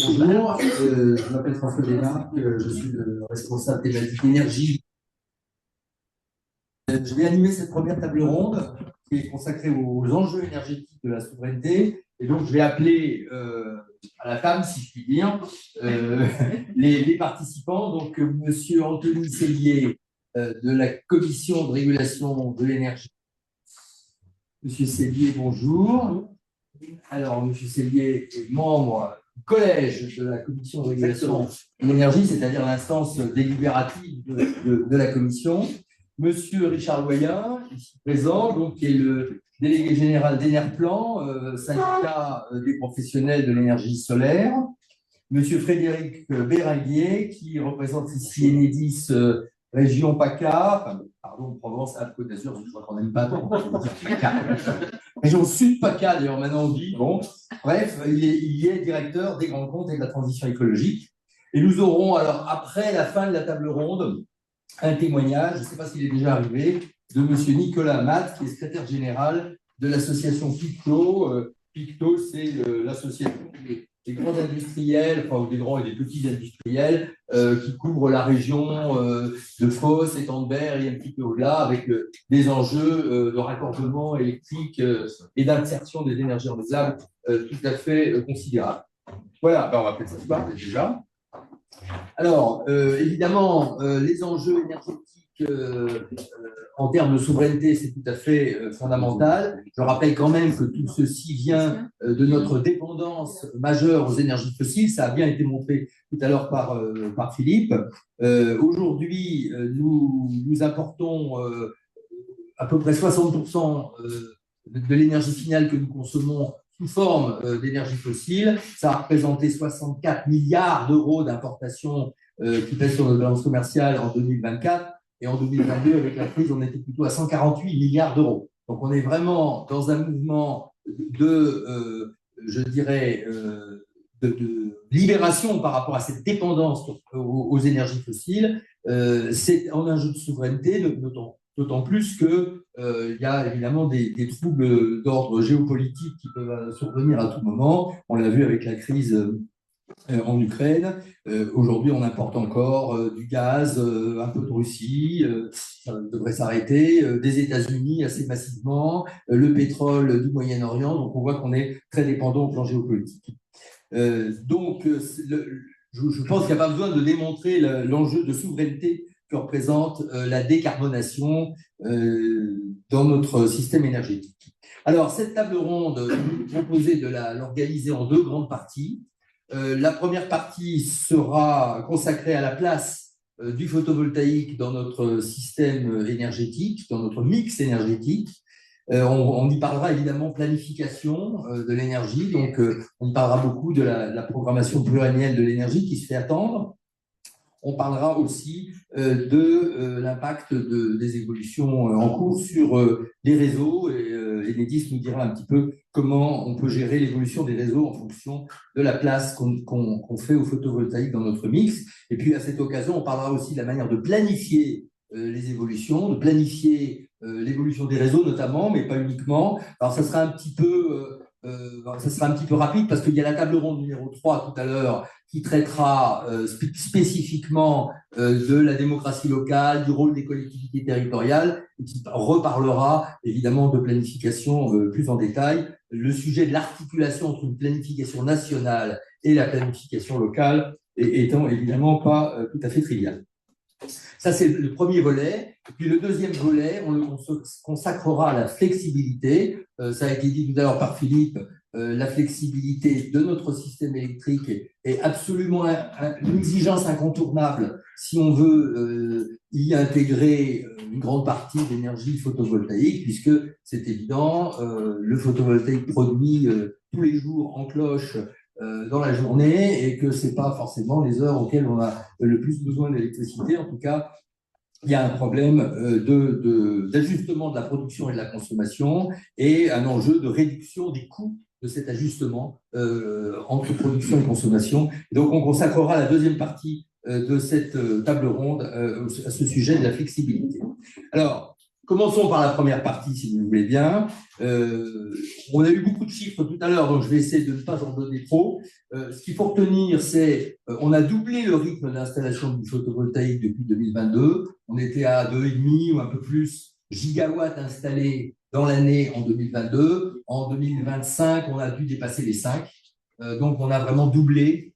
Bonjour, je m'appelle François Desmarques, je suis le responsable thématique énergie. Je vais animer cette première table ronde qui est consacrée aux enjeux énergétiques de la souveraineté. Et donc, je vais appeler à la table, si je puis dire, les participants. Donc, Monsieur Anthony Sellier de la Commission de régulation de l'énergie. Monsieur Sellier, bonjour. Alors, Monsieur Sellier est membre du collège de la Commission de régulation de l'énergie, c'est-à-dire l'instance délibérative de la Commission. Monsieur Richard Loyen, ici présent, donc, qui est le délégué général d'Enerplan, syndicat des professionnels de l'énergie solaire. Monsieur Frédéric Béringuier, qui représente ici Enedis région PACA, enfin, pardon, Provence-Alpes-Côte d'Azur, je crois qu'on n'aime pas trop. Région Sud PACA, d'ailleurs, maintenant on dit. Bon, bref, il est directeur des grands comptes et de la transition écologique. Et nous aurons, alors, après la fin de la table ronde, un témoignage, je ne sais pas s'il est déjà arrivé, de monsieur Nicolas Matt, qui est secrétaire général de l'association PICTO. PICTO, c'est l'association des grands industriels, enfin des grands et des petits industriels qui couvrent la région de Fos, Étang-de-Berre et un petit peu au-delà, avec des enjeux de raccordement électrique et d'insertion des énergies renouvelables tout à fait considérables. Voilà, ben on va peut-être s'asseoir déjà. Alors, évidemment, les enjeux énergétiques en termes de souveraineté, c'est tout à fait fondamental. Je rappelle quand même que tout ceci vient de notre dépendance majeure aux énergies fossiles. Ça a bien été montré tout à l'heure par Philippe. Aujourd'hui, nous importons à peu près 60% de l'énergie finale que nous consommons sous forme d'énergie fossile. Ça a représenté 64 milliards d'euros d'importation qui pèsent sur notre balance commerciale en 2024. Et en 2022, avec la crise, on était plutôt à 148 milliards d'euros. Donc, on est vraiment dans un mouvement je dirais, de libération par rapport à cette dépendance aux énergies fossiles. C'est en un jeu de souveraineté, d'autant plus qu'il y a évidemment des troubles d'ordre géopolitique qui peuvent survenir à tout moment. On l'a vu avec la crise en Ukraine. Aujourd'hui, on importe encore du gaz, un peu de Russie, ça devrait s'arrêter, des États-Unis assez massivement, le pétrole du Moyen-Orient. Donc, on voit qu'on est très dépendant au plan géopolitique. Je pense qu'il n'y a pas besoin de démontrer l'enjeu de souveraineté que représente la décarbonation dans notre système énergétique. Alors, cette table ronde, nous proposez de l'organiser en deux grandes parties. La première partie sera consacrée à la place du photovoltaïque dans notre système énergétique, dans notre mix énergétique. On y parlera évidemment planification de l'énergie, donc on y parlera beaucoup de la programmation pluriannuelle de l'énergie qui se fait attendre. On parlera aussi de l'impact des évolutions en cours sur les réseaux et Enedis nous dira un petit peu comment on peut gérer l'évolution des réseaux en fonction de la place qu'on fait au photovoltaïque dans notre mix. Et puis à cette occasion, on parlera aussi de la manière de planifier les évolutions, de planifier l'évolution des réseaux notamment, mais pas uniquement. Alors ça sera un petit peu rapide parce qu'il y a la table ronde numéro 3 tout à l'heure qui traitera spécifiquement de la démocratie locale, du rôle des collectivités territoriales, et qui reparlera évidemment de planification plus en détail. Le sujet de l'articulation entre une planification nationale et la planification locale étant évidemment pas tout à fait trivial. Ça, c'est le premier volet. Et puis le deuxième volet, on le consacrera à la flexibilité. Ça a été dit tout à l'heure par Philippe, la flexibilité de notre système électrique est absolument une exigence incontournable si on veut y intégrer une grande partie d'énergie photovoltaïque, puisque c'est évident, le photovoltaïque produit tous les jours en cloche dans la journée et que ce n'est pas forcément les heures auxquelles on a le plus besoin d'électricité. En tout cas, il y a un problème d'ajustement de la production et de la consommation et un enjeu de réduction des coûts de cet ajustement entre production et consommation. Donc, on consacrera la deuxième partie de cette table ronde à ce sujet de la flexibilité. Alors, commençons par la première partie, si vous voulez bien. On a eu beaucoup de chiffres tout à l'heure, donc je vais essayer de ne pas en donner trop. Ce qu'il faut retenir, c'est on a doublé le rythme d'installation du photovoltaïque depuis 2022. On était à 2,5 ou un peu plus gigawatts installés dans l'année en 2022. En 2025, on a dû dépasser les 5. Donc, on a vraiment doublé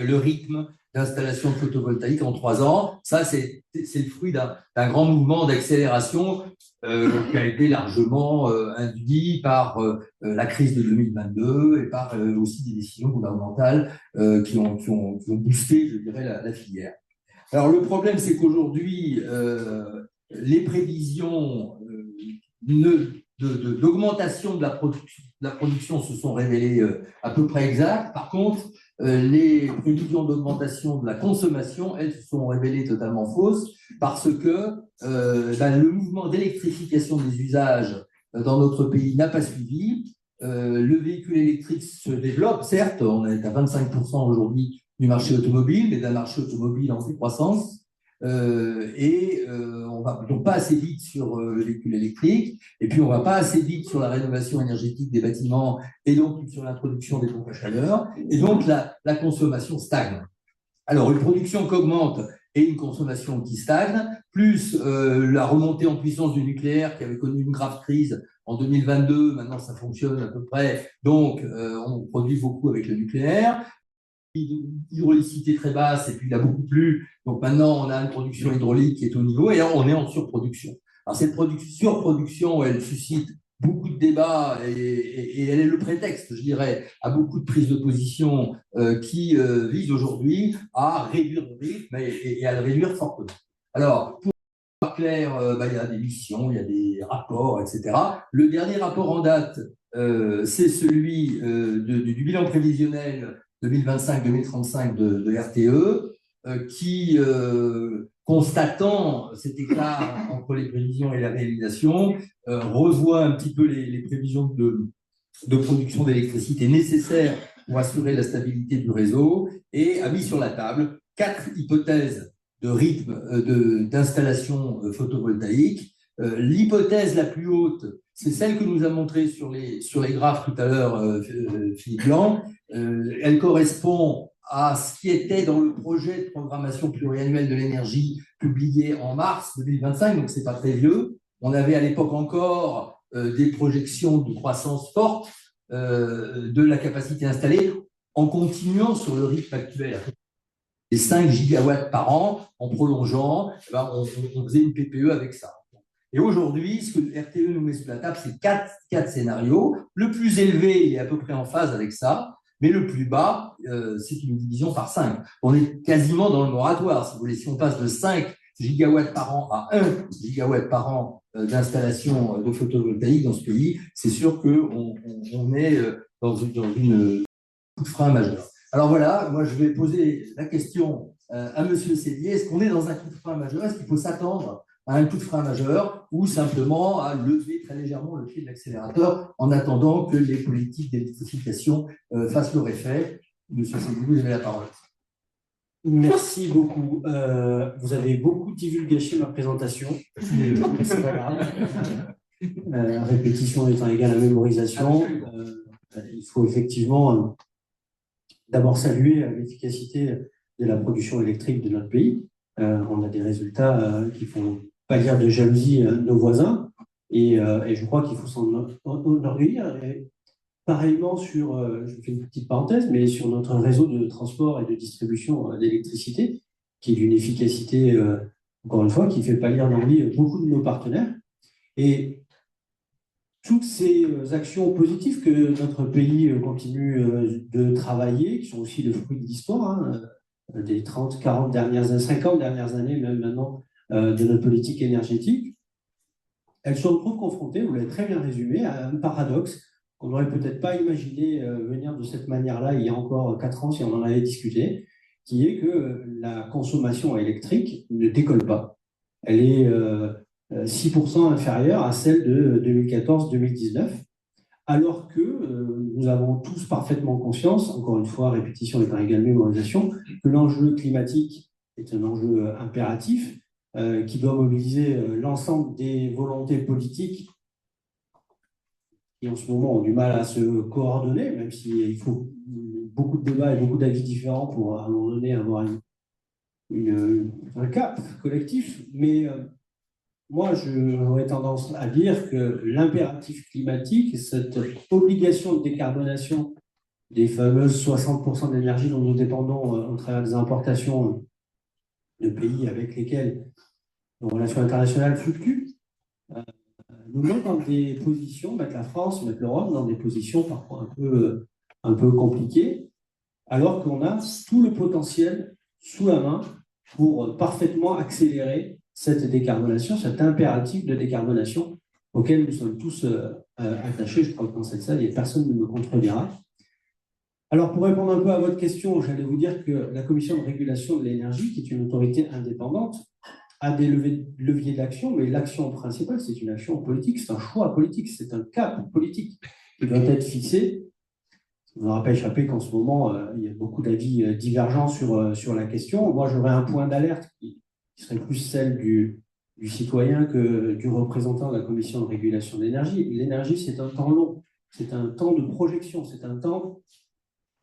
le rythme d'installation de photovoltaïque en 3 ans. Ça, c'est le fruit d'un grand mouvement d'accélération qui a été largement induit par la crise de 2022 et par aussi des décisions gouvernementales qui ont boosté, je dirais, la filière. Alors, le problème, c'est qu'aujourd'hui, les prévisions d'augmentation de la production se sont révélées à peu près exactes. Par contre, les prévisions d'augmentation de la consommation, elles, se sont révélées totalement fausses parce que le mouvement d'électrification des usages dans notre pays n'a pas suivi. Le véhicule électrique se développe, certes, on est à 25% aujourd'hui du marché automobile, mais d'un marché automobile en décroissance. On va donc pas assez vite sur le véhicule électrique, et puis on va pas assez vite sur la rénovation énergétique des bâtiments, et donc sur l'introduction des pompes à chaleur, et donc la consommation stagne. Alors, une production qui augmente et une consommation qui stagne, plus la remontée en puissance du nucléaire qui avait connu une grave crise en 2022, maintenant ça fonctionne à peu près, donc on produit beaucoup avec le nucléaire. Hydraulicité très basse, et puis il a beaucoup plu. Donc maintenant, on a une production hydraulique qui est au niveau, et on est en surproduction. Alors cette surproduction, elle suscite beaucoup de débats, et elle est le prétexte, je dirais, à beaucoup de prises de position qui visent aujourd'hui à réduire le rythme et à le réduire fortement. Alors, pour être clair, il y a des missions, il y a des rapports, etc. Le dernier rapport en date, c'est celui du bilan prévisionnel 2025-2035 de RTE, qui, constatant cet écart entre les prévisions et la réalisation, revoit un petit peu les prévisions de production d'électricité nécessaires pour assurer la stabilité du réseau et a mis sur la table 4 hypothèses de rythme d'installation photovoltaïque. L'hypothèse la plus haute, c'est celle que nous a montrée sur les graphes tout à l'heure Philippe Blanc. Elle correspond à ce qui était dans le projet de programmation pluriannuelle de l'énergie publié en mars 2025, donc ce n'est pas très vieux. On avait à l'époque encore des projections de croissance forte de la capacité installée en continuant sur le rythme actuel. Les 5 gigawatts par an, en prolongeant, on faisait une PPE avec ça. Et aujourd'hui, ce que RTE nous met sur la table, c'est 4 scénarios. Le plus élevé, il est à peu près en phase avec ça, mais le plus bas, c'est une division par 5. On est quasiment dans le moratoire, si vous voulez. Si on passe de 5 gigawatts par an à 1 gigawatt par an d'installation de photovoltaïque dans ce pays, c'est sûr qu'on est dans une coup de frein majeur. Alors voilà, moi je vais poser la question à M. Sellier. Est-ce qu'on est dans un coup de frein majeur? Est-ce qu'il faut s'attendre à un coup de frein majeur ou simplement à lever très légèrement le pied de l'accélérateur en attendant que les politiques d'électrification fassent leur effet? M. Sellier, vous avez la parole. Merci beaucoup. Vous avez beaucoup divulgaché ma présentation. C'est pas grave. Répétition étant égale à mémorisation. Il faut effectivement d'abord saluer l'efficacité de la production électrique de notre pays. On a des résultats qui font pas dire de jalousie nos voisins, et je crois qu'il faut s'en enorgueillir. Pareillement sur, je fais une petite parenthèse, mais sur notre réseau de transport et de distribution d'électricité, qui est d'une efficacité, encore une fois, qui fait pâlir l'envie beaucoup de nos partenaires. Et toutes ces actions positives que notre pays continue de travailler, qui sont aussi le fruit de l'histoire, des 30, 40 dernières, 50 dernières années, même maintenant, de notre politique énergétique, elles se retrouvent confrontées, vous l'avez très bien résumé, à un paradoxe qu'on n'aurait peut-être pas imaginé venir de cette manière-là il y a encore 4 ans si on en avait discuté, qui est que la consommation électrique ne décolle pas. Elle est 6% inférieure à celle de 2014-2019, alors que nous avons tous parfaitement conscience, encore une fois, répétition étant égale mémorisation, que l'enjeu climatique est un enjeu impératif, qui doit mobiliser l'ensemble des volontés politiques qui en ce moment ont du mal à se coordonner, même s'il faut beaucoup de débats et beaucoup d'avis différents pour à un moment donné avoir un cap collectif. Mais moi, j'aurais tendance à dire que l'impératif climatique, cette obligation de décarbonation des fameuses 60% d'énergie dont nous dépendons au travers des importations de pays avec lesquels nos relations internationales fluctuent, nous met dans des positions, mettre la France, mettre l'Europe dans des positions parfois un peu compliquées, alors qu'on a tout le potentiel sous la main pour parfaitement accélérer cette décarbonation, cet impératif de décarbonation auquel nous sommes tous attachés. Je crois que dans cette salle, personne ne me contredira. Alors, pour répondre un peu à votre question, j'allais vous dire que la Commission de régulation de l'énergie, qui est une autorité indépendante, a des leviers d'action, mais l'action principale, c'est une action politique, c'est un choix politique, c'est un cap politique qui doit être fixé. Ça ne m'aura pas échappé qu'en ce moment, il y a beaucoup d'avis divergents sur la question. Moi, j'aurais un point d'alerte qui serait plus celle du citoyen que du représentant de la Commission de régulation de l'énergie. L'énergie, c'est un temps long, c'est un temps de projection, c'est un temps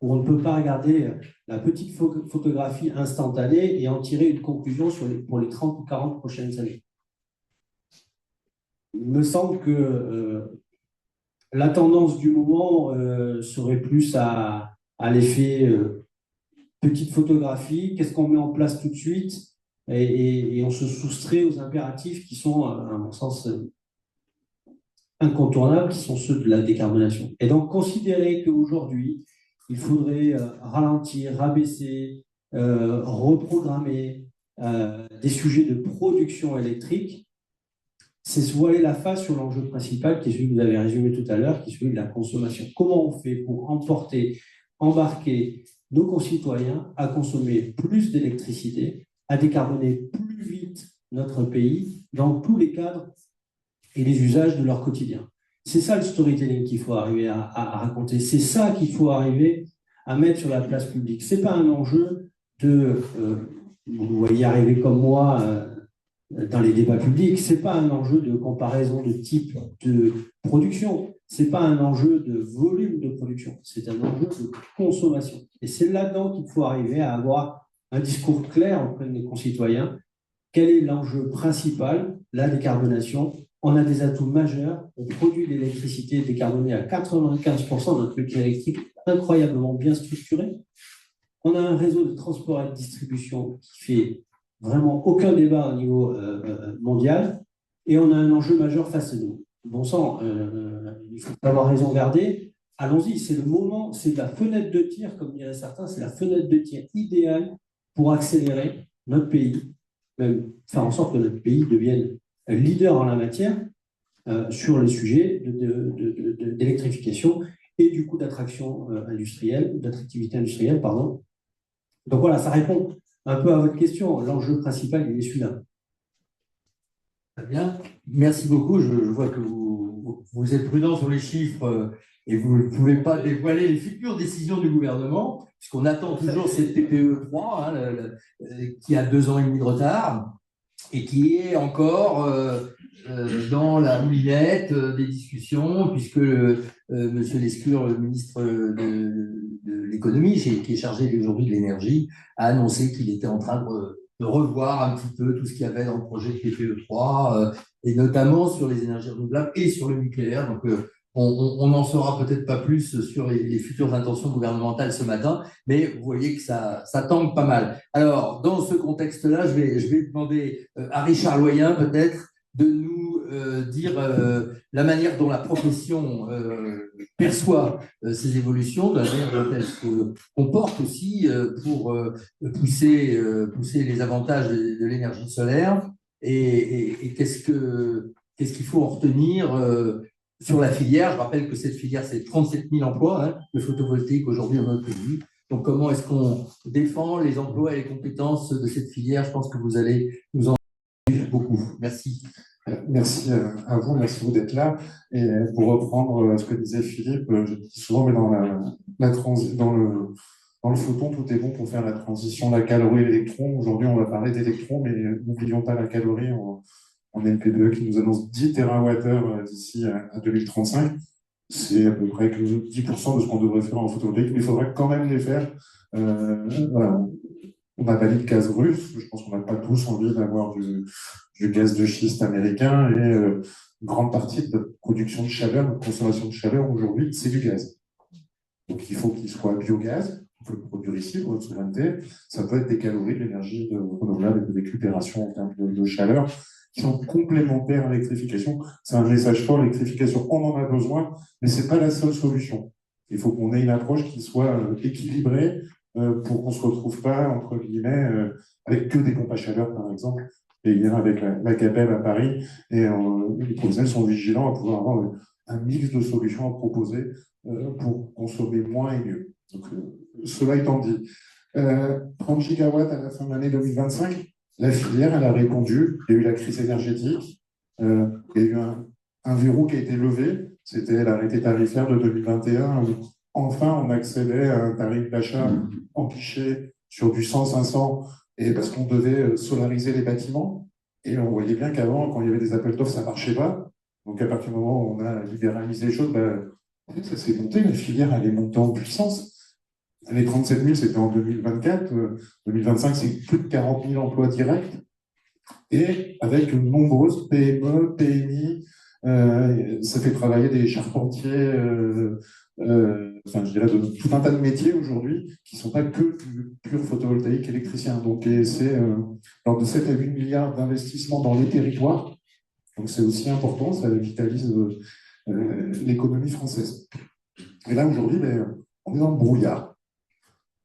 où on ne peut pas regarder la petite photographie instantanée et en tirer une conclusion pour les 30 ou 40 prochaines années. Il me semble que la tendance du moment serait plus à l'effet petite photographie, qu'est-ce qu'on met en place tout de suite, et on se soustrait aux impératifs qui sont, à mon sens, incontournables, qui sont ceux de la décarbonation. Et donc, considérer qu'aujourd'hui, il faudrait ralentir, rabaisser, reprogrammer des sujets de production électrique, c'est se voiler la face sur l'enjeu principal, qui est celui que vous avez résumé tout à l'heure, qui est celui de la consommation. Comment on fait pour embarquer nos concitoyens à consommer plus d'électricité, à décarboner plus vite notre pays dans tous les cadres et les usages de leur quotidien. C'est ça le storytelling qu'il faut arriver à raconter. C'est ça qu'il faut arriver à mettre sur la place publique. Ce n'est pas un enjeu de, vous voyez arriver comme moi dans les débats publics, ce n'est pas un enjeu de comparaison de type de production, ce n'est pas un enjeu de volume de production, c'est un enjeu de consommation. Et c'est là-dedans qu'il faut arriver à avoir un discours clair auprès de nos concitoyens. Quel est l'enjeu principal? La décarbonation. On a des atouts majeurs. On produit de l'électricité décarbonée à 95%, notre mix électrique incroyablement bien structuré. On a un réseau de transport et de distribution qui fait vraiment aucun débat au niveau mondial. Et on a un enjeu majeur face à nous. Bon sang, il faut avoir raison garder. Allons-y, c'est le moment, c'est la fenêtre de tir, comme diraient certains, c'est la fenêtre de tir idéale pour accélérer notre pays, même faire en sorte que notre pays devienne leader en la matière sur les sujets d'électrification et du coup d'attraction industrielle, d'attractivité industrielle, pardon. Donc voilà, ça répond un peu à votre question. L'enjeu principal, il est celui-là. Très bien. Merci beaucoup. Je vois que vous êtes prudent sur les chiffres et vous ne pouvez pas dévoiler les futures décisions du gouvernement, puisqu'on attend toujours cette PPE 3, qui a 2 ans et demi de retard et qui est encore dans la moulinette des discussions, puisque M. Lescure, le ministre de l'économie, qui est chargé aujourd'hui de l'énergie, a annoncé qu'il était en train de revoir un petit peu tout ce qu'il y avait dans le projet de PPE3, et notamment sur les énergies renouvelables et sur le nucléaire. Donc, on n'en saura peut-être pas plus sur les futures intentions gouvernementales ce matin, mais vous voyez que ça tangue pas mal. Alors, dans ce contexte-là, je vais demander à Richard Loyen, peut-être, de nous dire la manière dont la profession perçoit ces évolutions, de la manière dont elle se comporte aussi pour pousser les avantages de l'énergie solaire, et qu'est-ce qu'il faut en retenir sur la filière. Je rappelle que cette filière, c'est 37 000 emplois, le photovoltaïque aujourd'hui en notre pays. Donc, comment est-ce qu'on défend les emplois et les compétences de cette filière? Je pense que vous allez nous en dire beaucoup. Merci. Merci à vous, merci d'être là. Et pour reprendre ce que disait Philippe, je dis souvent, mais dans Dans le photon, tout est bon pour faire la transition, la calorie, l'électron. Aujourd'hui, on va parler d'électrons, mais n'oublions pas la calorie en LP2 qui nous annonce 10 TWh d'ici à 2035. C'est à peu près que 10% de ce qu'on devrait faire en photovoltaïque, mais il faudra quand même les faire. Voilà. On n'a pas dit de gaz russe, je pense qu'on n'a pas tous envie d'avoir du gaz de schiste américain, et une grande partie de notre production de chaleur, notre consommation de chaleur aujourd'hui, c'est du gaz. Donc il faut qu'il soit biogaz, on peut le produire ici pour notre souveraineté. Ça peut être des calories, de l'énergie renouvelable et de récupération en termes de chaleur, qui sont complémentaires à l'électrification. C'est un message fort, l'électrification, on en a besoin, mais ce n'est pas la seule solution. Il faut qu'on ait une approche qui soit équilibrée pour qu'on ne se retrouve pas, entre guillemets, avec que des pompes à chaleur, par exemple. Et hier, avec la CAPEB à Paris, et les professionnels sont vigilants à pouvoir avoir un mix de solutions à proposer pour consommer moins et mieux. Donc, cela étant dit, 30 gigawatts à la fin de l'année 2025, la filière, elle a répondu. Il y a eu la crise énergétique, il y a eu un verrou qui a été levé, c'était l'arrêté tarifaire de 2021, où enfin on accédait à un tarif d'achat en guichet sur du 100-500, et parce qu'on devait solariser les bâtiments. Et on voyait bien qu'avant, quand il y avait des appels d'offres, ça ne marchait pas. Donc à partir du moment où on a libéralisé les choses, ça s'est monté, la filière elle est montée en puissance. Les 37 000, c'était en 2024. 2025, c'est plus de 40 000 emplois directs. Et avec de nombreuses PME, PMI, ça fait travailler des charpentiers, enfin, je dirais de tout un tas de métiers aujourd'hui qui ne sont pas que du pur photovoltaïque électricien. Donc, c'est lors de 7 à 8 milliards d'investissements dans les territoires. Donc, c'est aussi important, ça vitalise l'économie française. Et là, aujourd'hui, on est dans le brouillard.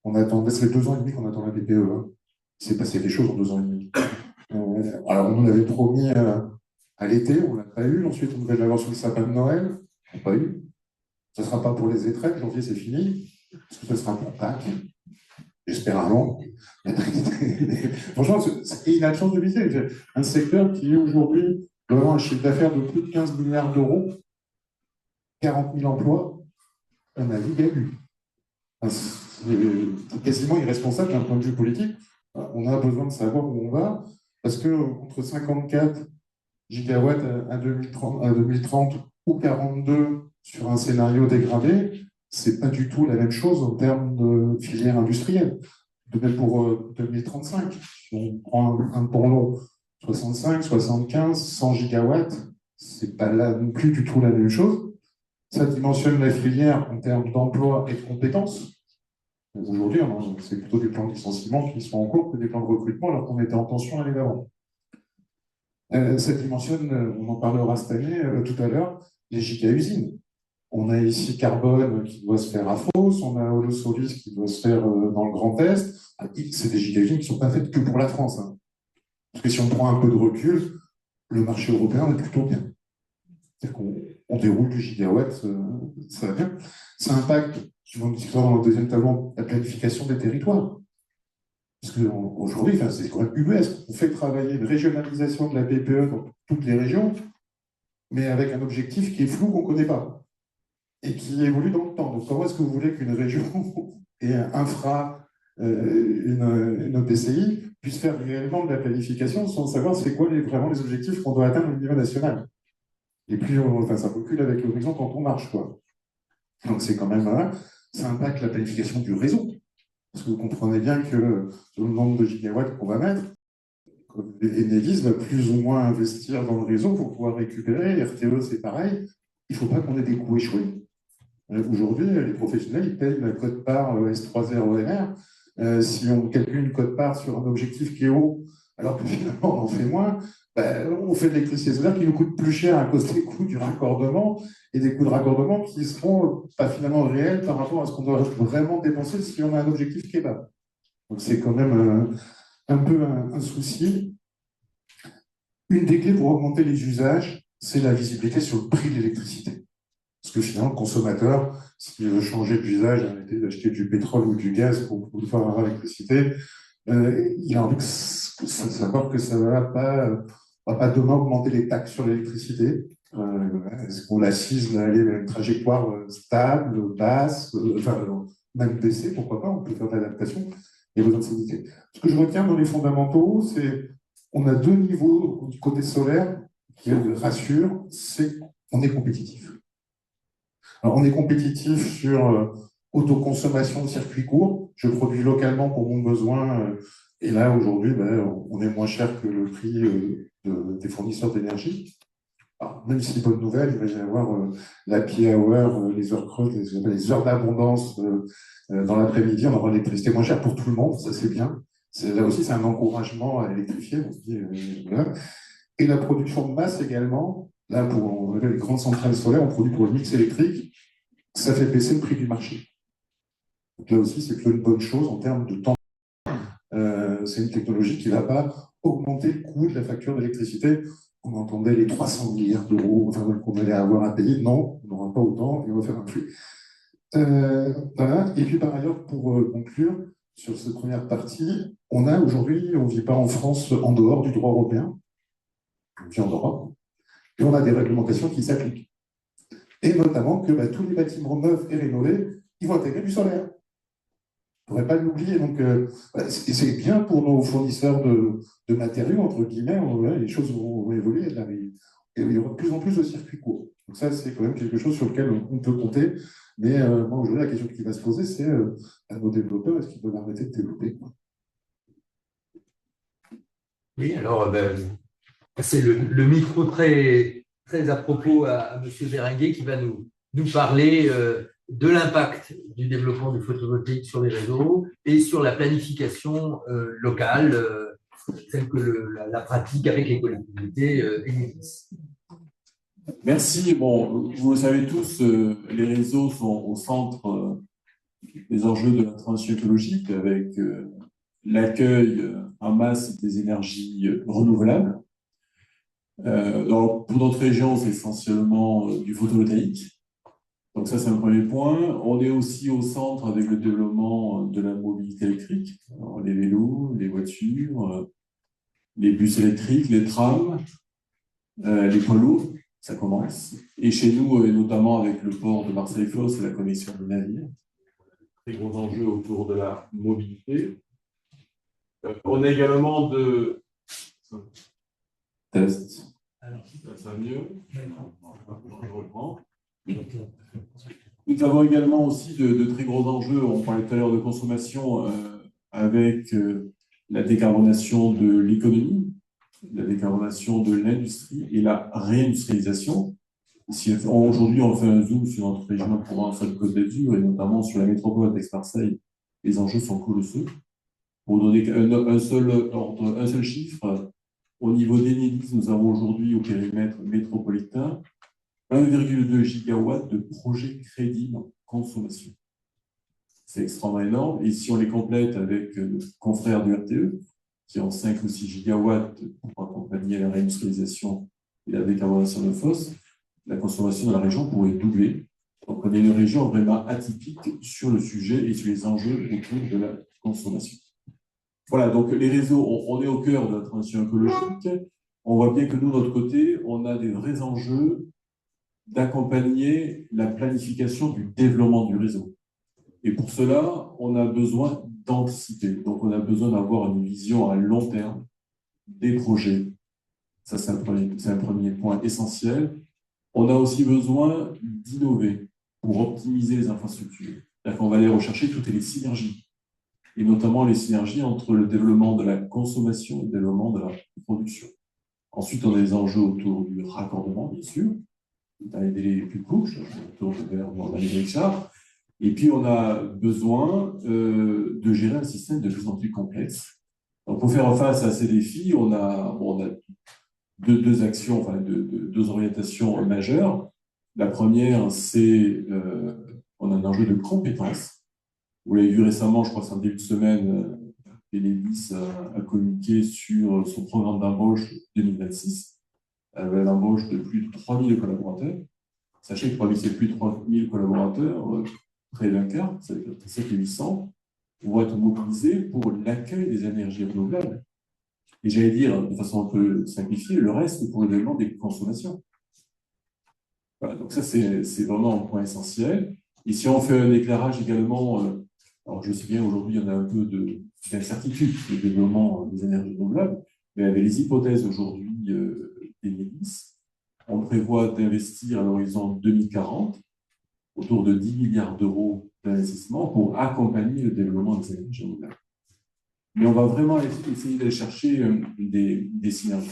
On attend, ça fait 2 ans et demi qu'on attend la PPE. Hein. Il s'est passé des choses en 2 ans et demi. Alors, on nous l'avait promis à l'été, on ne l'a pas eu. Ensuite, on devait l'avoir sur le sapin de Noël. On n'a pas eu. Ce ne sera pas pour les étrennes, janvier, c'est fini. Est-ce que ce sera pour Pâques? J'espère avant. Franchement, il a une chance de viser. Un secteur qui, aujourd'hui, doit avoir un chiffre d'affaires de plus de 15 milliards d'euros, 40 000 emplois, on a vu gagné. C'est quasiment irresponsable d'un point de vue politique. On a besoin de savoir où on va, parce que entre 54 gigawatts à 2030 ou 42 sur un scénario dégradé, c'est pas du tout la même chose en termes de filière industrielle. De même pour 2035, si on prend un temps long, 65, 75, 100 gigawatts, c'est pas là non plus du tout la même chose. Ça dimensionne la filière en termes d'emploi et de compétences. Aujourd'hui, c'est plutôt des plans de licenciement qui sont en cours que des plans de recrutement, alors qu'on était en tension l'année d'avant. Ça dimensionne, on en parlera cette année, tout à l'heure, les giga-usines. On a ici Carbone qui doit se faire à Fos, on a Holosolis qui doit se faire dans le Grand Est. C'est des giga-usines qui ne sont pas faites que pour la France. Hein. Parce que si on prend un peu de recul, le marché européen est plutôt bien. C'est-à-dire qu'on déroule du gigawatt, ça va bien. Ça impacte, je vous discuter dans le deuxième tableau, la planification des territoires. Parce qu'aujourd'hui, c'est quand même UBS. On fait travailler une régionalisation de la PPE dans toutes les régions, mais avec un objectif qui est flou, qu'on ne connaît pas, et qui évolue dans le temps. Donc, comment est-ce que vous voulez qu'une région et un infra, une EPCI, puisse faire réellement de la planification sans savoir c'est quoi vraiment les objectifs qu'on doit atteindre au niveau national? Et plus ça recule avec l'horizon quand on marche, quoi. Donc, c'est quand même ça impacte la planification du réseau. Parce que vous comprenez bien que sur le nombre de gigawatts qu'on va mettre, Enedis va plus ou moins investir dans le réseau pour pouvoir récupérer. RTE, c'est pareil. Il ne faut pas qu'on ait des coûts échoués. Aujourd'hui, les professionnels, ils payent la quote-part S3R ONR. Si on calcule une quote-part sur un objectif qui est haut, alors que finalement on en fait moins, on fait de l'électricité solaire qui nous coûte plus cher à cause des coûts du raccordement et des coûts de raccordement qui ne seront pas finalement réels par rapport à ce qu'on doit vraiment dépenser si on a un objectif qui est bas. Donc c'est quand même un peu un souci. Une des clés pour augmenter les usages, c'est la visibilité sur le prix de l'électricité. Parce que finalement, le consommateur, s'il veut changer d'usage, arrêter d'acheter du pétrole ou du gaz pour pouvoir avoir l'électricité, il a envie de savoir que ça ne va pas demain augmenter les taxes sur l'électricité. Est-ce qu'on l'assise à aller vers une trajectoire stable, basse, même baisser, pourquoi pas, on peut faire de l'adaptation, il y a besoin de solidité. Ce que je retiens dans les fondamentaux, c'est on a deux niveaux du côté solaire qui rassurent, c'est qu'on est compétitif. Alors, on est compétitif sur autoconsommation de circuits courts, je produis localement pour mon besoin, et là, aujourd'hui, on est moins cher que le prix des fournisseurs d'énergie. Alors, même si, bonne nouvelle, il va y avoir l'happy hour, les heures creuses, les heures d'abondance dans l'après-midi, on aura l'électricité moins chère pour tout le monde, ça c'est bien. Là aussi, c'est un encouragement à électrifier. Voilà. Et la production de masse également, là, pour les grandes centrales solaires, on produit pour le mix électrique, ça fait baisser le prix du marché. Donc là aussi, c'est plutôt une bonne chose en termes de temps. C'est une technologie qui ne va pas augmenter le coût de la facture d'électricité. On entendait les 300 milliards d'euros qu'on allait avoir à payer. Non, on n'aura pas autant et on va faire un prix. Voilà. Et puis par ailleurs, pour conclure sur cette première partie, on ne vit pas en France en dehors du droit européen, on vit en Europe, et on a des réglementations qui s'appliquent. Et notamment que tous les bâtiments neufs et rénovés, ils vont intégrer du solaire. On ne pourrait pas l'oublier. Donc, c'est bien pour nos fournisseurs de matériaux, entre guillemets, les choses vont évoluer. Là, il y aura de plus en plus de circuits courts. Donc ça, c'est quand même quelque chose sur lequel on peut compter. Mais moi, aujourd'hui, la question qui va se poser, c'est à nos développeurs, est-ce qu'ils peuvent arrêter de développer? Oui, alors, c'est le micro très, très à propos à M. Berenguer qui va nous parler de l'impact du développement du photovoltaïque sur les réseaux et sur la planification locale, telle que la pratique avec les collectivités existe. Merci. Bon, vous le savez tous, les réseaux sont au centre des enjeux de la transition écologique avec l'accueil en masse des énergies renouvelables. Pour notre région, c'est essentiellement du photovoltaïque. Donc ça, c'est un premier point. On est aussi au centre avec le développement de la mobilité électrique. Alors, les vélos, les voitures, les bus électriques, les trams, les poids lourds, ça commence. Et chez nous, et notamment avec le port de Marseille-Fos, c'est la connexion des navires. Très gros enjeux autour de la mobilité. On a également de... Test. Ça va mieux. Je reprends. Nous avons également aussi de très gros enjeux. On parlait tout à l'heure de consommation avec la décarbonation de l'économie, la décarbonation de l'industrie et la réindustrialisation. Aujourd'hui, on fait un zoom sur notre région de Provence-Alpes-Côte d'Azur et notamment sur la métropole d'Aix-Marseille. Les enjeux sont colossaux. Pour donner un seul chiffre, au niveau d'Enedis, nous avons aujourd'hui au périmètre métropolitain 1,2 gigawatts de projets crédibles en consommation. C'est extrêmement énorme. Et si on les complète avec nos confrères du RTE, qui ont 5 ou 6 gigawatts pour accompagner la réindustrialisation et la décarbonation de FOS, la consommation de la région pourrait doubler. Donc, on est une région vraiment atypique sur le sujet et sur les enjeux autour de la consommation. Voilà, donc les réseaux, on est au cœur de la transition écologique. On voit bien que nous, de notre côté, on a des vrais enjeux d'accompagner la planification du développement du réseau. Et pour cela, on a besoin d'anticiper. Donc, on a besoin d'avoir une vision à long terme des projets. Ça, c'est un premier point essentiel. On a aussi besoin d'innover pour optimiser les infrastructures. C'est-à-dire qu'on va aller rechercher toutes les synergies, et notamment les synergies entre le développement de la consommation et le développement de la production. Ensuite, on a les enjeux autour du raccordement, bien sûr, dans les délais les plus courts, autour de Valérie Richard. Et puis, on a besoin de gérer un système de plus en plus complexe. Donc, pour faire face à ces défis, on a deux actions, enfin deux orientations majeures. La première, c'est on a un enjeu de compétences. Vous l'avez vu récemment, je crois que c'est en début de semaine, Enedis a communiqué sur son programme d'embauche 2026, avec l'embauche de plus de 3000 collaborateurs. Sachez que parmi ces plus de 3000 collaborateurs, près d'un quart, c'est-à-dire 7800, vont être mobilisés pour l'accueil des énergies renouvelables. Et j'allais dire, de façon un peu simplifiée, le reste pour le développement des consommations. Voilà, donc ça, c'est vraiment un point essentiel. Et si on fait un éclairage également Alors, je sais bien, aujourd'hui, il y en a un peu d'incertitude sur le développement des énergies renouvelables, mais avec les hypothèses aujourd'hui d'Enedis, on prévoit d'investir à l'horizon 2040 autour de 10 milliards d'euros d'investissement pour accompagner le développement des énergies renouvelables. Mais on va vraiment essayer d'aller chercher des synergies.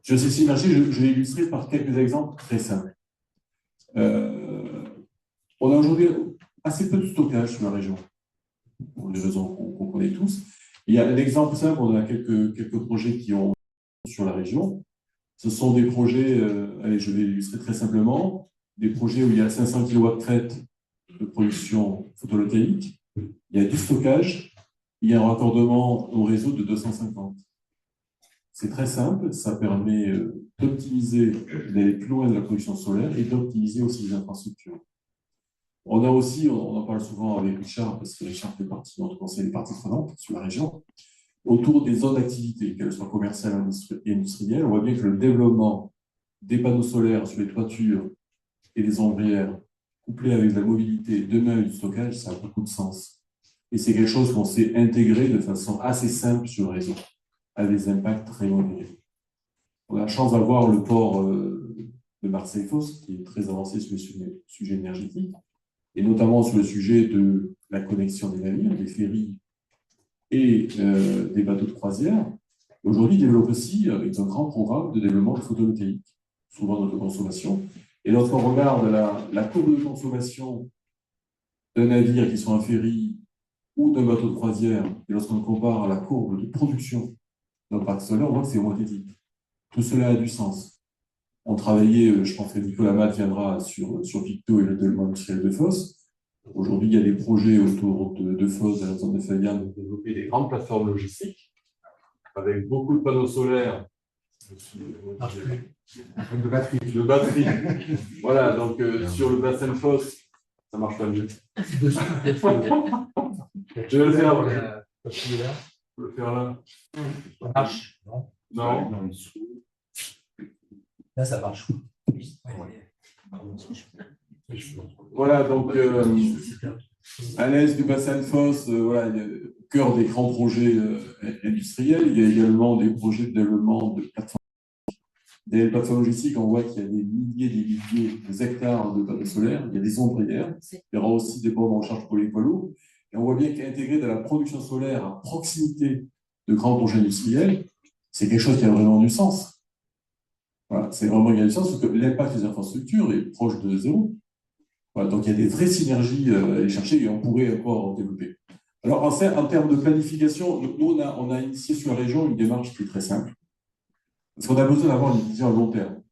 Sur ces synergies, je vais illustrer par quelques exemples très simples. On a aujourd'hui assez peu de stockage sur la région, pour les raisons qu'on connaît tous. Il y a l'exemple simple, on a quelques projets qui ont sur la région. Ce sont des projets, allez, je vais illustrer très simplement, des projets où il y a 500 kW de crête de production photovoltaïque, il y a du stockage, il y a un raccordement au réseau de 250. C'est très simple, ça permet d'optimiser, d'aller plus loin de la production solaire et d'optimiser aussi les infrastructures. On a aussi, on en parle souvent avec Richard, parce que Richard fait partie de notre conseil des parties prenantes sur la région, autour des zones d'activité, qu'elles soient commerciales et industrielles. On voit bien que le développement des panneaux solaires sur les toitures et les ombrières, couplé avec la mobilité, demain du stockage, ça a beaucoup de sens. Et c'est quelque chose qu'on s'est intégré de façon assez simple sur le réseau, à des impacts très modérés. On a la chance d'avoir le port de Marseille-Fos, qui est très avancé sur le sujet énergétique, et notamment sur le sujet de la connexion des navires, des ferries et des bateaux de croisière. Aujourd'hui, il développe aussi avec un grand programme de développement de photovoltaïque, souvent d'autoconsommation. Et lorsqu'on regarde la courbe de consommation d'un navire qui soit un ferry ou d'un bateau de croisière, et lorsqu'on compare à la courbe de production d'un parc solaire, on voit que c'est homothétique. Tout cela a du sens. On travaillait, je pense que Nicolas Matt viendra sur Victo et le développement industriel de Fos. Aujourd'hui, il y a des projets autour de Fos, à la zone de Fayenne, de développer des grandes plateformes logistiques avec beaucoup de panneaux solaires. De batterie. De batterie. Voilà, donc sur le bassin de Fos, ça marche pas mieux. Je vais le faire. Je vais le faire là. Ça marche. Non. Là, ça marche. Voilà, donc à l'est du bassin de Fos, voilà, il y a le cœur des grands projets industriels. Il y a également des projets de développement de plateformes. Des plateformes logistiques, on voit qu'il y a des milliers d'hectares de panneaux solaires. Il y a des ombrières. Il y aura aussi des bornes en charge pour les poids lourds. Et on voit bien qu'intégrer de la production solaire à proximité de grands projets industriels, c'est quelque chose qui a vraiment du sens. Voilà, c'est vraiment il y a du sens parce que l'impact des infrastructures est proche de zéro. Voilà, donc il y a des vraies synergies à aller chercher et on pourrait encore en développer. Alors en termes de planification, nous on a initié sur la région une démarche qui est très simple. Parce qu'on a besoin d'avoir une vision à long terme.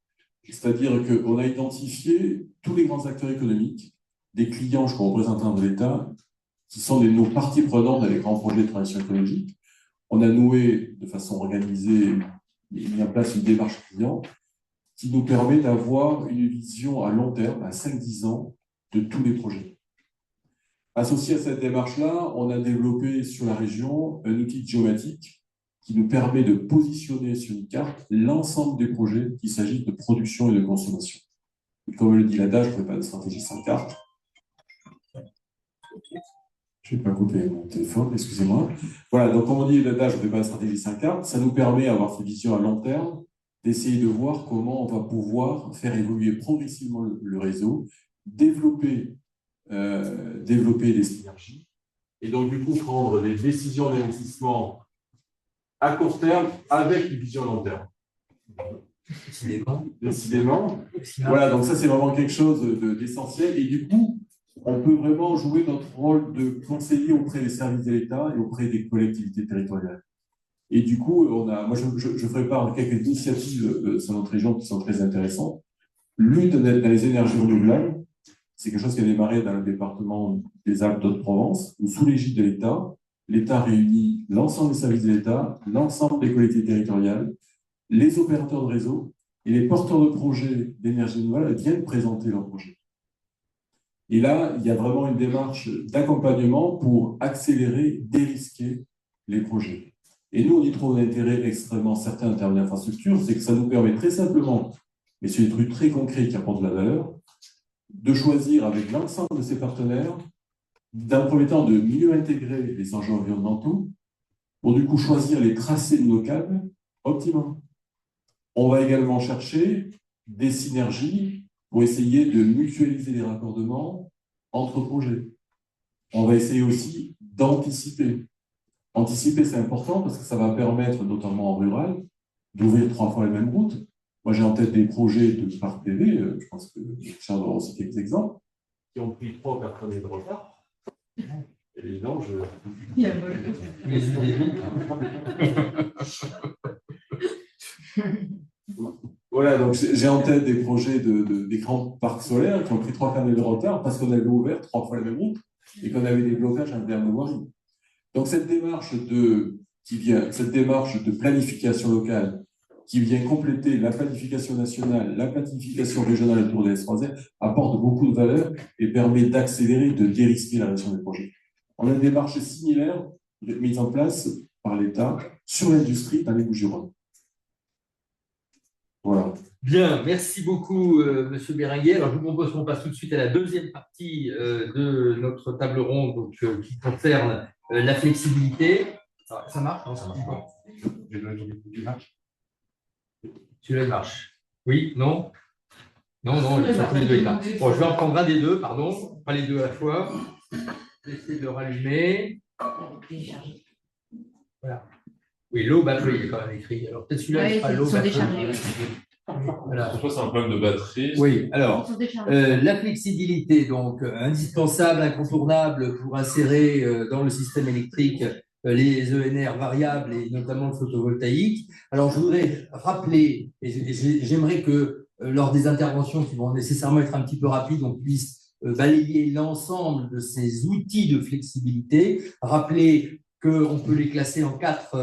C'est-à-dire qu'on a identifié tous les grands acteurs économiques, des clients jusqu'aux représentants de l'État, qui sont nos parties prenantes dans les grands projets de transition écologique. On a noué de façon organisée et mis en place une démarche client qui nous permet d'avoir une vision à long terme, à 5-10 ans, de tous les projets. Associé à cette démarche-là, on a développé sur la région un outil géomatique qui nous permet de positionner sur une carte l'ensemble des projets qu'il s'agit de production et de consommation. Et comme le dit l'adage, je ne ferai pas de stratégie sans carte. Je ne vais pas couper mon téléphone, excusez-moi. Voilà, donc comme on dit l'adage, je ne fais pas de stratégie sans carte, ça nous permet d'avoir cette vision à long terme, d'essayer de voir comment on va pouvoir faire évoluer progressivement le réseau, développer des synergies, et donc du coup prendre des décisions d'investissement à court terme avec une vision à long terme. Décidément. Voilà, donc ça c'est vraiment quelque chose d'essentiel, et du coup, on peut vraiment jouer notre rôle de conseiller auprès des services de l'État et auprès des collectivités territoriales. Et du coup, moi je prépare quelques initiatives sur notre région qui sont très intéressantes. L'une dans les énergies renouvelables, c'est quelque chose qui a démarré dans le département des Alpes-de-Haute-Provence, où sous l'égide de l'État réunit l'ensemble des services de l'État, l'ensemble des collectivités territoriales, les opérateurs de réseau et les porteurs de projets d'énergie renouvelable viennent présenter leurs projets. Et là, il y a vraiment une démarche d'accompagnement pour accélérer, dérisquer les projets. Et nous, on y trouve un intérêt extrêmement certain en termes d'infrastructure, c'est que ça nous permet très simplement, mais c'est des trucs très concrets qui apportent de la valeur, de choisir avec l'ensemble de ses partenaires d'un premier temps, de mieux intégrer les enjeux environnementaux pour du coup choisir les tracés de nos câbles optimums. On va également chercher des synergies pour essayer de mutualiser les raccordements entre projets. On va essayer aussi d'anticiper. Anticiper, c'est important parce que ça va permettre, notamment en rural, d'ouvrir 3 fois la même route. Moi, j'ai en tête des projets de parc PV, je pense que Charles aura aussi quelques exemples, qui ont pris 3 ou 4 années de retard. Et les gens, Voilà, donc j'ai en tête des projets des grands parcs solaires qui ont pris 3 années de retard parce qu'on avait ouvert 3 fois la même route et qu'on avait des blocages internes de voirie. Donc cette démarche de planification locale qui vient compléter la planification nationale, la planification régionale autour des S3R apporte beaucoup de valeur et permet d'accélérer, de dérisquer la réalisation des projets. On a une démarche similaire mise en place par l'État sur l'industrie dans les Bouches-du-Rhône. Voilà. Bien, merci beaucoup, Monsieur Béringuer. Alors, je vous propose qu'on passe tout de suite à la deuxième partie de notre table ronde donc, qui concerne la flexibilité. Ça marche? Non, ça marche pas. Celui-là, il marche. Oui? Non? Non, ils sont tous les deux là. Bon, je vais en prendre un des deux, pardon. Pas les deux à la fois. Je vais essayer de le rallumer. Voilà. Oui, low battery, il est quand même écrit. Alors, peut-être celui-là, il sera low battery. Voilà. Pourquoi c'est un problème de batterie? Oui, alors, la flexibilité, donc, indispensable, incontournable pour insérer dans le système électrique les ENR variables et notamment le photovoltaïque. Alors, je voudrais rappeler, et j'aimerais que lors des interventions qui vont nécessairement être un petit peu rapides, on puisse balayer l'ensemble de ces outils de flexibilité, rappeler qu'on peut les classer en quatre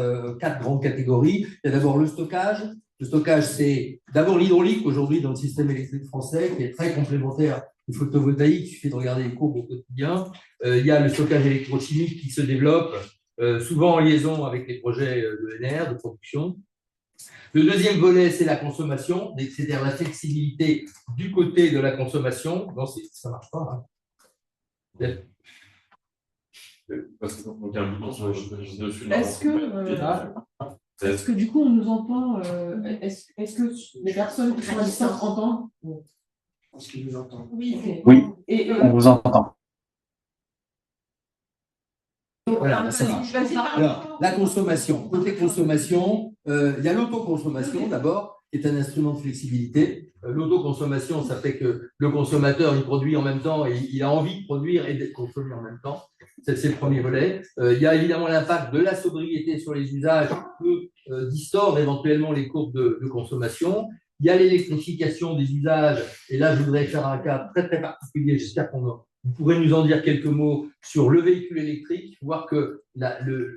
grandes catégories. Il y a d'abord le stockage. Le stockage, c'est d'abord l'hydraulique aujourd'hui dans le système électrique français, qui est très complémentaire du photovoltaïque. Il suffit de regarder les courbes au quotidien. Il y a le stockage électrochimique qui se développe, souvent en liaison avec les projets d'ENR, de production. Le deuxième volet, c'est la consommation, c'est-à-dire la flexibilité du côté de la consommation. Non, ça ne marche pas. Hein. Est-ce que du coup on nous entend est-ce que les personnes qui sont à distance entendent? Je pense qu'ils nous entendent. Oui, on vous entend. Voilà, ça marche. Alors, la consommation. Côté consommation, il y a l'autoconsommation d'abord, qui est un instrument de flexibilité. L'autoconsommation, ça fait que le consommateur, il produit en même temps et il a envie de produire et de consommer en même temps. C'est le premier volet. Il y a évidemment l'impact de la sobriété sur les usages qui peut distordre éventuellement les courbes de consommation. Il y a l'électrification des usages. Et là, je voudrais faire un cas très, très particulier. J'espère vous pourrez nous en dire quelques mots sur le véhicule électrique. Il faut voir que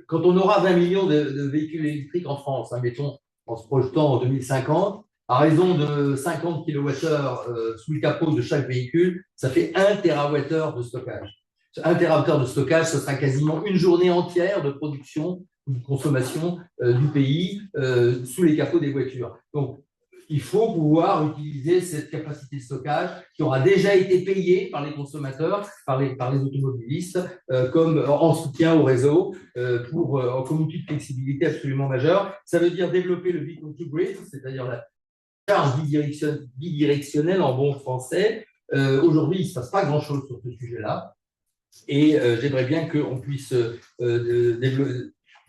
quand on aura 20 millions de véhicules électriques en France, mettons, en se projetant en 2050, à raison de 50 kWh sous le capot de chaque véhicule, ça fait 1 TWh de stockage. 1 TWh de stockage, ce sera quasiment une journée entière de production ou de consommation du pays sous les capots des voitures. Donc, il faut pouvoir utiliser cette capacité de stockage qui aura déjà été payée par les consommateurs, par les automobilistes, comme en soutien au réseau, comme outil de flexibilité absolument majeur. Ça veut dire développer le vehicle to grid, c'est-à-dire la charge bidirectionnelle en bon français. Aujourd'hui, il ne se passe pas grand-chose sur ce sujet-là. Et j'aimerais bien qu'on puisse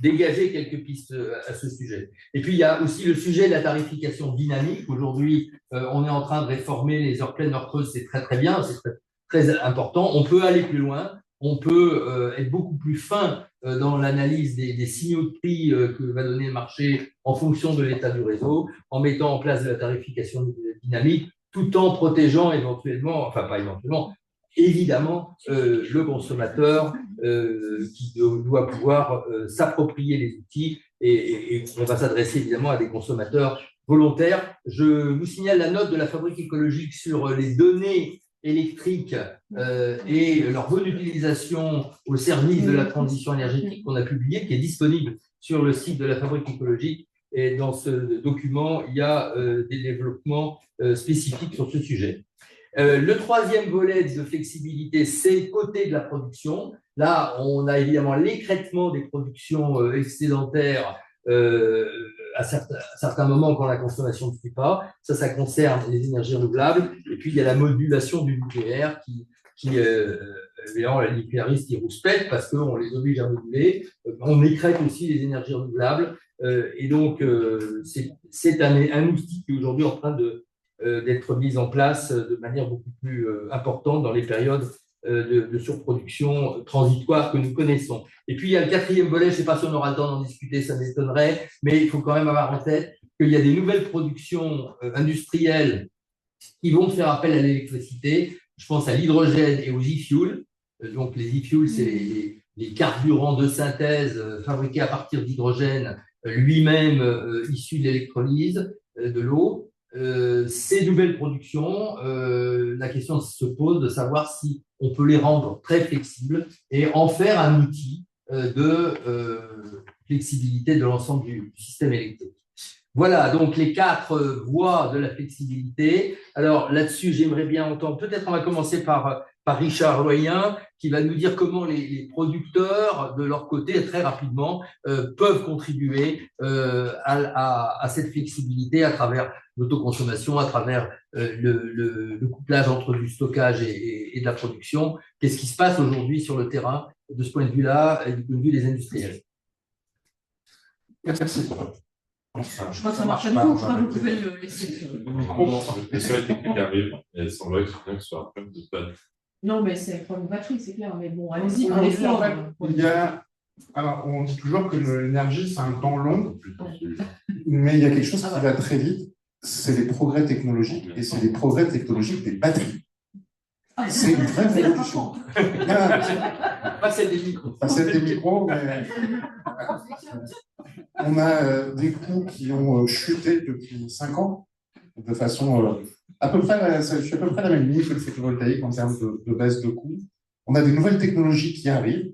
dégager quelques pistes à ce sujet. Et puis, il y a aussi le sujet de la tarification dynamique. Aujourd'hui, on est en train de réformer les heures pleines, heures creuses, c'est très, très bien, c'est très, très important. On peut aller plus loin, on peut être beaucoup plus fin dans l'analyse des signaux de prix que va donner le marché en fonction de l'état du réseau, en mettant en place de la tarification dynamique, tout en protégeant éventuellement, enfin pas éventuellement, évidemment, le consommateur qui doit pouvoir s'approprier les outils et on va s'adresser évidemment à des consommateurs volontaires. Je vous signale la note de la Fabrique écologique sur les données électriques et leur bonne utilisation au service de la transition énergétique qu'on a publiée, qui est disponible sur le site de la Fabrique écologique. Et dans ce document, il y a des développements spécifiques sur ce sujet. Le troisième volet de flexibilité, c'est le côté de la production. Là, on a évidemment l'écrêtement des productions excédentaires à certains moments quand la consommation ne suit pas. Ça concerne les énergies renouvelables. Et puis, il y a la modulation du nucléaire évidemment, les nucléaristes, ils rouspètent parce qu'on les oblige à moduler. On écrète aussi les énergies renouvelables. Et donc, c'est un outil qui est aujourd'hui en train d'être mis en place de manière beaucoup plus importante dans les périodes de surproduction transitoire que nous connaissons. Et puis, il y a le quatrième volet, je ne sais pas si on aura le temps d'en discuter, ça m'étonnerait, mais il faut quand même avoir en tête qu'il y a des nouvelles productions industrielles qui vont faire appel à l'électricité. Je pense à l'hydrogène et aux e-fuels. Donc, les e-fuels, c'est les carburants de synthèse fabriqués à partir d'hydrogène, lui-même issu de l'électrolyse de l'eau. Ces nouvelles productions, la question se pose de savoir si on peut les rendre très flexibles et en faire un outil de flexibilité de l'ensemble du système électrique. Voilà, donc les 4 voies de la flexibilité. Alors là-dessus, j'aimerais bien entendre, peut-être on va commencer par Richard Loyen, qui va nous dire comment les producteurs, de leur côté, très rapidement, peuvent contribuer à cette flexibilité à travers l'autoconsommation, à travers le couplage entre du stockage et de la production. Qu'est-ce qui se passe aujourd'hui sur le terrain de ce point de vue-là, et du point de vue des industriels? Merci. Je crois que ça marche à nouveau, je crois que vous pouvez le laisser. Les seules techniques arrivent, et il semblerait que ce soit un problème de panne. Non, mais c'est pour une batterie, c'est clair, mais bon, allez-y. En fait, alors, on dit toujours que l'énergie, c'est un temps long, mais il y a quelque chose qui va très vite, c'est les progrès technologiques, et c'est les progrès technologiques des batteries. C'est une vraie révolution. Pas celle des micros. Pas celle des micros, mais on a des coûts qui ont chuté depuis 5 ans, de façon à peu près, je suis à peu près la même ligne que le photovoltaïque en termes de baisse de coûts. On a des nouvelles technologies qui arrivent,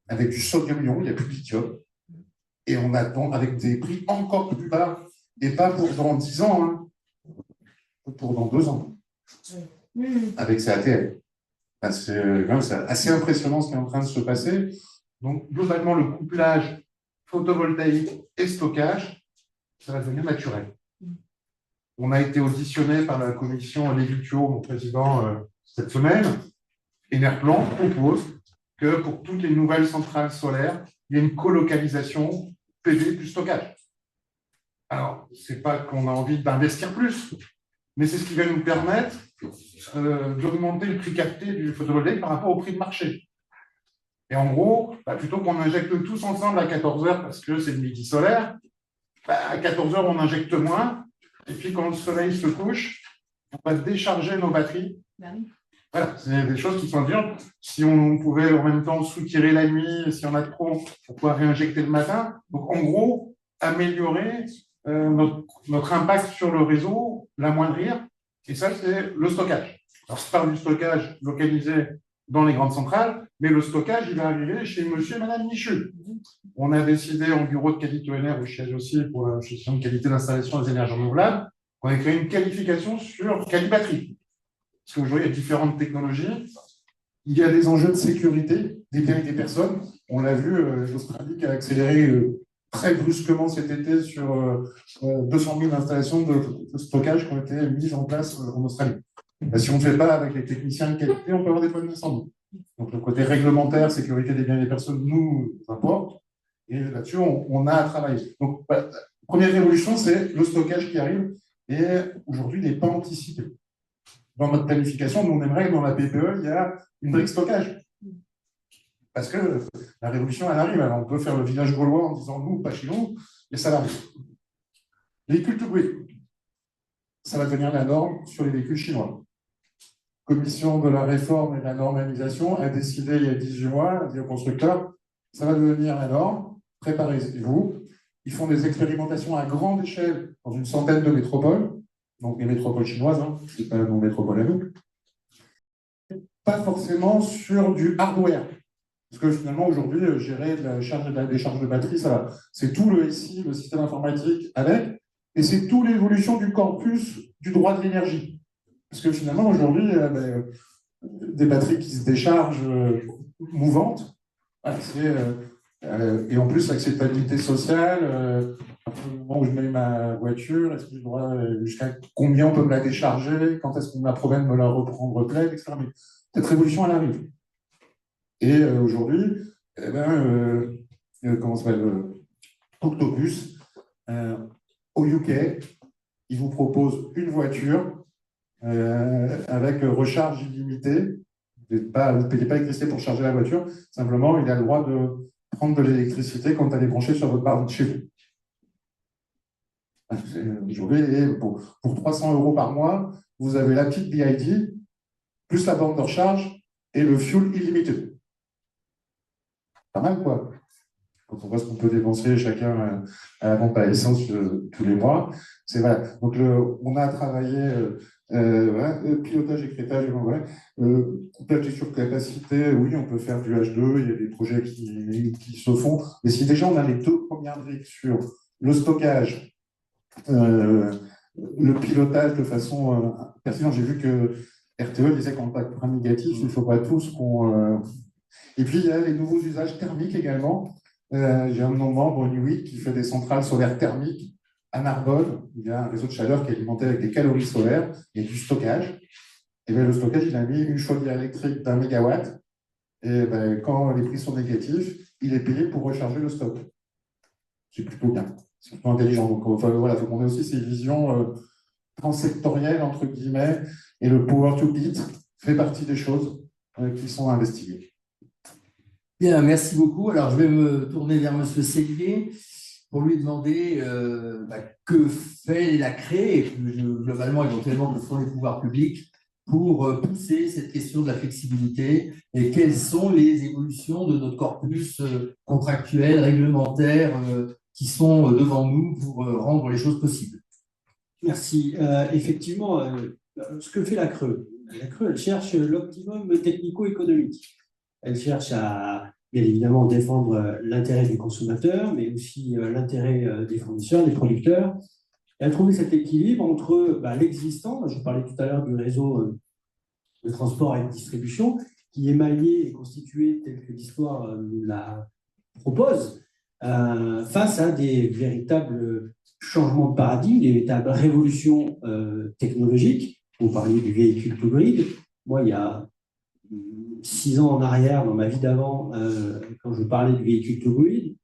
avec du sodium-ion, il n'y a plus de lithium, et on attend avec des prix encore plus bas, et pas pour dans 10 ans, hein, pour dans 2 ans, avec ces ATL. C'est assez impressionnant ce qui est en train de se passer. Donc, globalement, le couplage photovoltaïque et stockage, ça va devenir naturel. On a été auditionné par la commission Lévitio, mon président, cette semaine. Enerplan propose que pour toutes les nouvelles centrales solaires, il y ait une colocalisation PV plus stockage. Alors, ce n'est pas qu'on a envie d'investir plus, mais c'est ce qui va nous permettre d'augmenter le prix capté du photovoltaïque par rapport au prix de marché. Et en gros, plutôt qu'on injecte tous ensemble à 14 heures parce que c'est le midi solaire, à 14 heures, on injecte moins. Et puis, quand le soleil se couche, on va décharger nos batteries. Voilà, c'est des choses qui sont dures. Si on pouvait en même temps soutirer la nuit, si on a trop, pour pouvoir réinjecter le matin. Donc, en gros, améliorer notre impact sur le réseau, l'amoindrir. Et ça, c'est le stockage. Alors, je parle du stockage localisé dans les grandes centrales, mais le stockage, il va arriver chez monsieur et madame Michu. On a décidé en bureau de qualité ONR, où je siège aussi pour la gestion de qualité d'installation des énergies renouvelables, on a créé une qualification sur Qualibatterie. Parce qu'aujourd'hui, il y a différentes technologies. Il y a des enjeux de sécurité des biens et des personnes. On l'a vu, l'Australie qui a accéléré très brusquement cet été sur 200 000 installations de stockage qui ont été mises en place en Australie. Si on ne fait pas avec les techniciens de qualité, on peut avoir des problèmes d'incendie. Donc, le côté réglementaire, sécurité des biens et des personnes nous importe. Et là-dessus, on a à travailler. Donc, première révolution, c'est le stockage qui arrive et aujourd'hui, il n'est pas anticipé. Dans notre planification, nous, on aimerait que dans la PPE, il y a une brique stockage. Parce que la révolution, elle arrive. Alors, on peut faire le village gaulois en disant nous, pas chez nous, mais ça arrive. Véhicules to grid. Ça va devenir la norme sur les véhicules chinois. Commission de la réforme et de la normalisation a décidé il y a 18 mois, a dit aux constructeurs, ça va devenir la norme, préparez-vous. Ils font des expérimentations à grande échelle dans une centaine de métropoles, donc les métropoles chinoises, hein, ce n'est pas nos métropoles à nous. Pas forcément sur du hardware. Parce que finalement, aujourd'hui, gérer des charges de batterie, c'est tout le SI, le système informatique avec, et c'est toute l'évolution du corpus du droit de l'énergie. Parce que finalement, aujourd'hui, des batteries qui se déchargent mouvantes, et en plus, l'acceptabilité sociale, à partir du moment où je mets ma voiture, est-ce que je dois, jusqu'à combien on peut me la décharger, quand est-ce qu'on me la promet de me la reprendre pleine, etc. Mais cette révolution, elle arrive. Et aujourd'hui, comment ça s'appelle, Octopus, au UK, il vous propose une voiture avec recharge illimitée. Vous ne payez pas l'électricité pour charger la voiture, simplement, il a le droit de prendre de l'électricité quand elle est branchée sur votre barre de chez vous. Aujourd'hui, pour 300 € par mois, vous avez la petite BID, plus la borne de recharge et le fuel illimité. Pas mal, quoi. Quand on voit ce qu'on peut dépenser chacun à la pompe à essence tous les mois. C'est vrai. Donc, on a travaillé pilotage, écrétage, couplage et surcapacité. Oui, on peut faire du H2, il y a des projets qui se font. Mais si déjà on a les deux premières briques sur le stockage, le pilotage de façon pertinente, j'ai vu que RTE disait qu'en point négatif, il ne faut pas tous qu'on. Et puis, il y a les nouveaux usages thermiques également. J'ai un de nos membres, Nuit, qui fait des centrales solaires thermiques à Narbonne. Il y a un réseau de chaleur qui est alimenté avec des calories solaires. Il y a du stockage. Et bien, le stockage, il a mis une chaudière électrique d'1 mégawatt. Et ben, quand les prix sont négatifs, il est payé pour recharger le stock. C'est plutôt bien. C'est plutôt intelligent. Donc, voilà, il faut qu'on ait aussi ces visions transsectorielles, entre guillemets. Et le power to heat fait partie des choses qui sont investiguées. Bien, merci beaucoup. Alors, je vais me tourner vers M. Sellier pour lui demander que fait la CRE et plus globalement, éventuellement, que font les pouvoirs publics pour pousser cette question de la flexibilité et quelles sont les évolutions de notre corpus contractuel, réglementaire qui sont devant nous pour rendre les choses possibles. Merci. Effectivement, ce que fait la CRE, elle cherche l'optimum technico-économique. Elle cherche à, bien évidemment, défendre l'intérêt du consommateur, mais aussi l'intérêt des fournisseurs, des producteurs. Elle a trouvé cet équilibre entre l'existant, je parlais tout à l'heure du réseau de transport et de distribution, qui est maillé et constitué tel que l'histoire la propose, face à des véritables changements de paradigme, des véritables révolutions technologiques. Vous parliez du véhicule to grid. Moi, il y a 6 ans en arrière, dans ma vie d'avant, quand je parlais du véhicule to grid,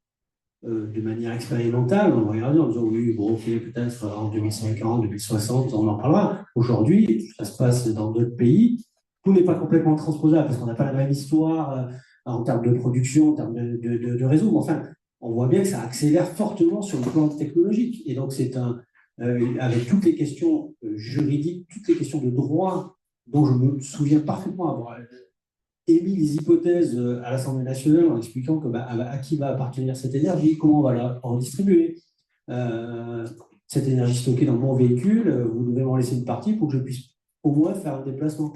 de manière expérimentale, on regardait en disant oui, bon, ok, peut-être en 2050, 2060, on en parlera. Aujourd'hui, ça se passe dans d'autres pays. Tout n'est pas complètement transposable parce qu'on n'a pas la même histoire en termes de production, en termes de réseau. Mais enfin, on voit bien que ça accélère fortement sur le plan technologique. Et donc, c'est avec toutes les questions juridiques, toutes les questions de droit dont je me souviens parfaitement avoir émis des hypothèses à l'Assemblée nationale en expliquant que, à qui va appartenir cette énergie, comment on va la redistribuer. Cette énergie stockée dans mon véhicule, vous devez m'en laisser une partie pour que je puisse au moins faire un déplacement.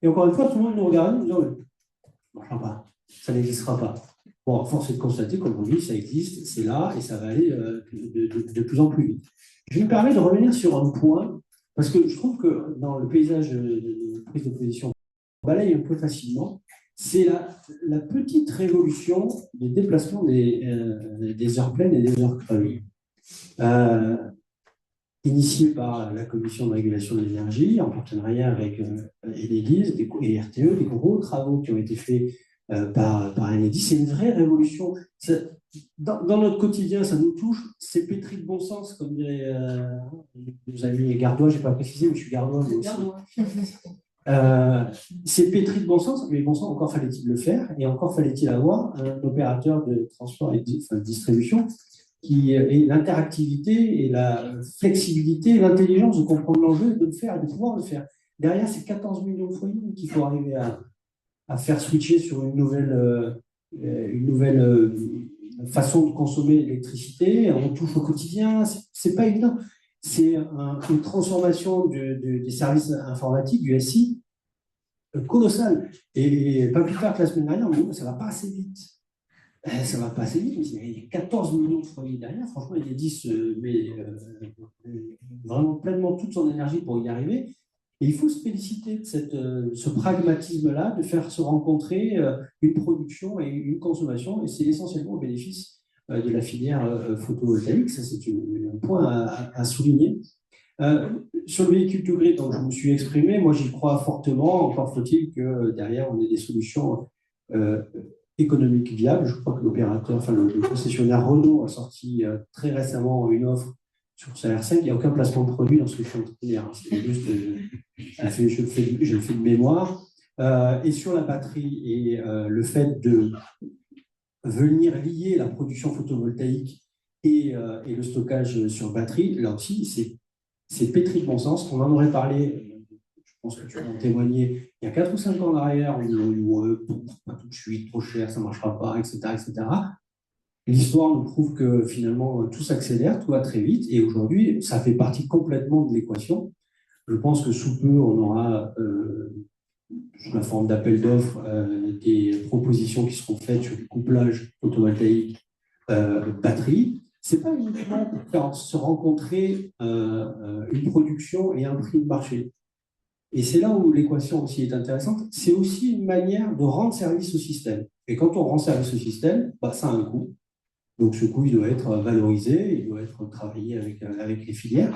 Et encore une fois, tout le monde nous regarde en disant ça n'existera pas. Bon, force est de constater qu'aujourd'hui, ça existe, c'est là et ça va aller de plus en plus vite. Je me permets de revenir sur un point, parce que je trouve que dans le paysage de prise de position, on balaye un peu facilement, c'est la petite révolution des déplacements des heures pleines et des heures creuses. Initiée par la Commission de régulation de l'énergie, en partenariat avec Enedis et RTE, des gros travaux qui ont été faits par Enedis. C'est une vraie révolution. Dans notre quotidien, ça nous touche. C'est pétri de bon sens, comme dirait nos amis gardois. Je n'ai pas précisé, mais je suis gardois. C'est pétri de bon sens, mais bon sang, encore fallait-il le faire, et encore fallait-il avoir un opérateur de transport et de distribution qui ait l'interactivité et la flexibilité et l'intelligence de comprendre l'enjeu et de le faire, et de pouvoir le faire. Derrière, c'est 14 millions de foyers qu'il faut arriver à faire switcher sur une nouvelle façon de consommer l'électricité. On touche au quotidien, c'est pas évident. C'est une transformation des services informatiques, du SI, colossale. Et pas plus tard que la semaine dernière, on me dit ça ne va pas assez vite. Ça ne va pas assez vite, mais il y a 14 millions de foyers derrière. Franchement, il y a 10, mais vraiment pleinement toute son énergie pour y arriver. Et il faut se féliciter de ce pragmatisme-là, de faire se rencontrer une production et une consommation, et c'est essentiellement au bénéfice de la filière photovoltaïque. Ça, c'est un point à souligner. Sur le véhicule to grid, donc je me suis exprimé, moi j'y crois fortement, encore faut-il que derrière on ait des solutions économiques viables. Je crois que l'opérateur, enfin le concessionnaire Renault a sorti très récemment une offre sur sa R5, il n'y a aucun placement de produit dans ce que je suis en train de dire. C'est juste, je le fais de mémoire. Et sur la batterie et le fait de venir lier la production photovoltaïque et le stockage sur batterie, là aussi, c'est pétri de bon sens. On en aurait parlé, je pense que tu peux en témoigner, il y a 4 ou 5 ans en arrière, on disait pas tout de suite, trop cher, ça ne marchera pas, etc., etc. L'histoire nous prouve que finalement tout s'accélère, tout va très vite, et aujourd'hui, ça fait partie complètement de l'équation. Je pense que sous peu, on aura, sous la forme d'appel d'offres, des propositions qui seront faites sur du couplage photovoltaïque batterie. Ce n'est pas uniquement pour faire se rencontrer une production et un prix de marché. Et c'est là où l'équation aussi est intéressante. C'est aussi une manière de rendre service au système. Et quand on rend service au système, bah, ça a un coût. Donc, ce coût, il doit être valorisé, il doit être travaillé avec les filières.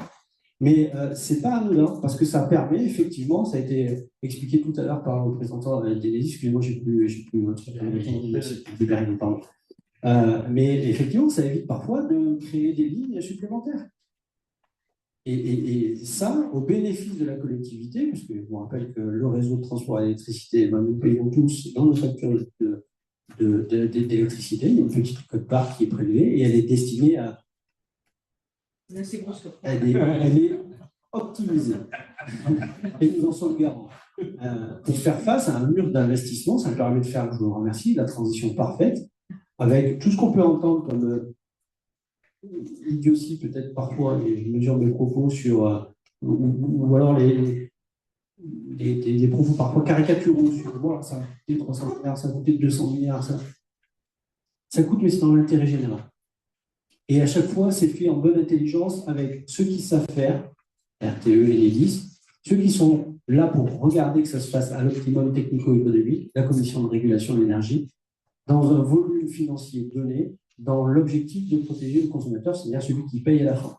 Mais ce n'est pas anodin, parce que ça permet, effectivement, ça a été expliqué tout à l'heure par le représentant d'Enedis, excusez-moi, je n'ai plus votre pardon. Mais effectivement, ça évite parfois de créer des lignes supplémentaires. Et ça, au bénéfice de la collectivité, parce que je vous rappelle que le réseau de transport à l'électricité, nous payons tous dans nos factures d'électricité, il y a une petite quote-part qui est prélevée et elle est destinée à... Elle est optimisée. Et nous en sommes garants. Pour faire face à un mur d'investissement, ça me permet de faire, je vous remercie, la transition parfaite, avec tout ce qu'on peut entendre comme idiotie peut-être parfois, et je mesure mes propos sur... ou alors des propos parfois caricaturaux sur voilà, ça a coûté 300 milliards, ça a coûté 200 milliards, ça coûte, mais c'est dans l'intérêt général. Et à chaque fois, c'est fait en bonne intelligence avec ceux qui savent faire, RTE et Enedis, ceux qui sont là pour regarder que ça se fasse à l'optimum technico-économique, la Commission de régulation de l'énergie, dans un volume financier donné, dans l'objectif de protéger le consommateur, c'est-à-dire celui qui paye à la fin.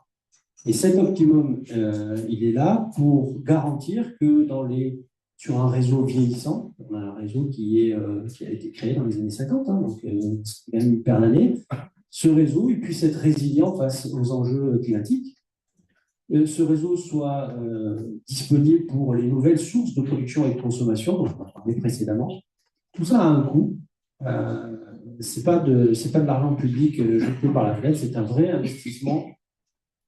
Et cet optimum, il est là pour garantir que sur un réseau vieillissant, on a un réseau qui a été créé dans les années 50, hein, donc c'est quand même une paire d'années, ce réseau il puisse être résilient face aux enjeux climatiques, ce réseau soit disponible pour les nouvelles sources de production et de consommation, dont on a parlé précédemment. Tout ça a un coût. Ce n'est pas de l'argent public jeté par la fenêtre, c'est un vrai investissement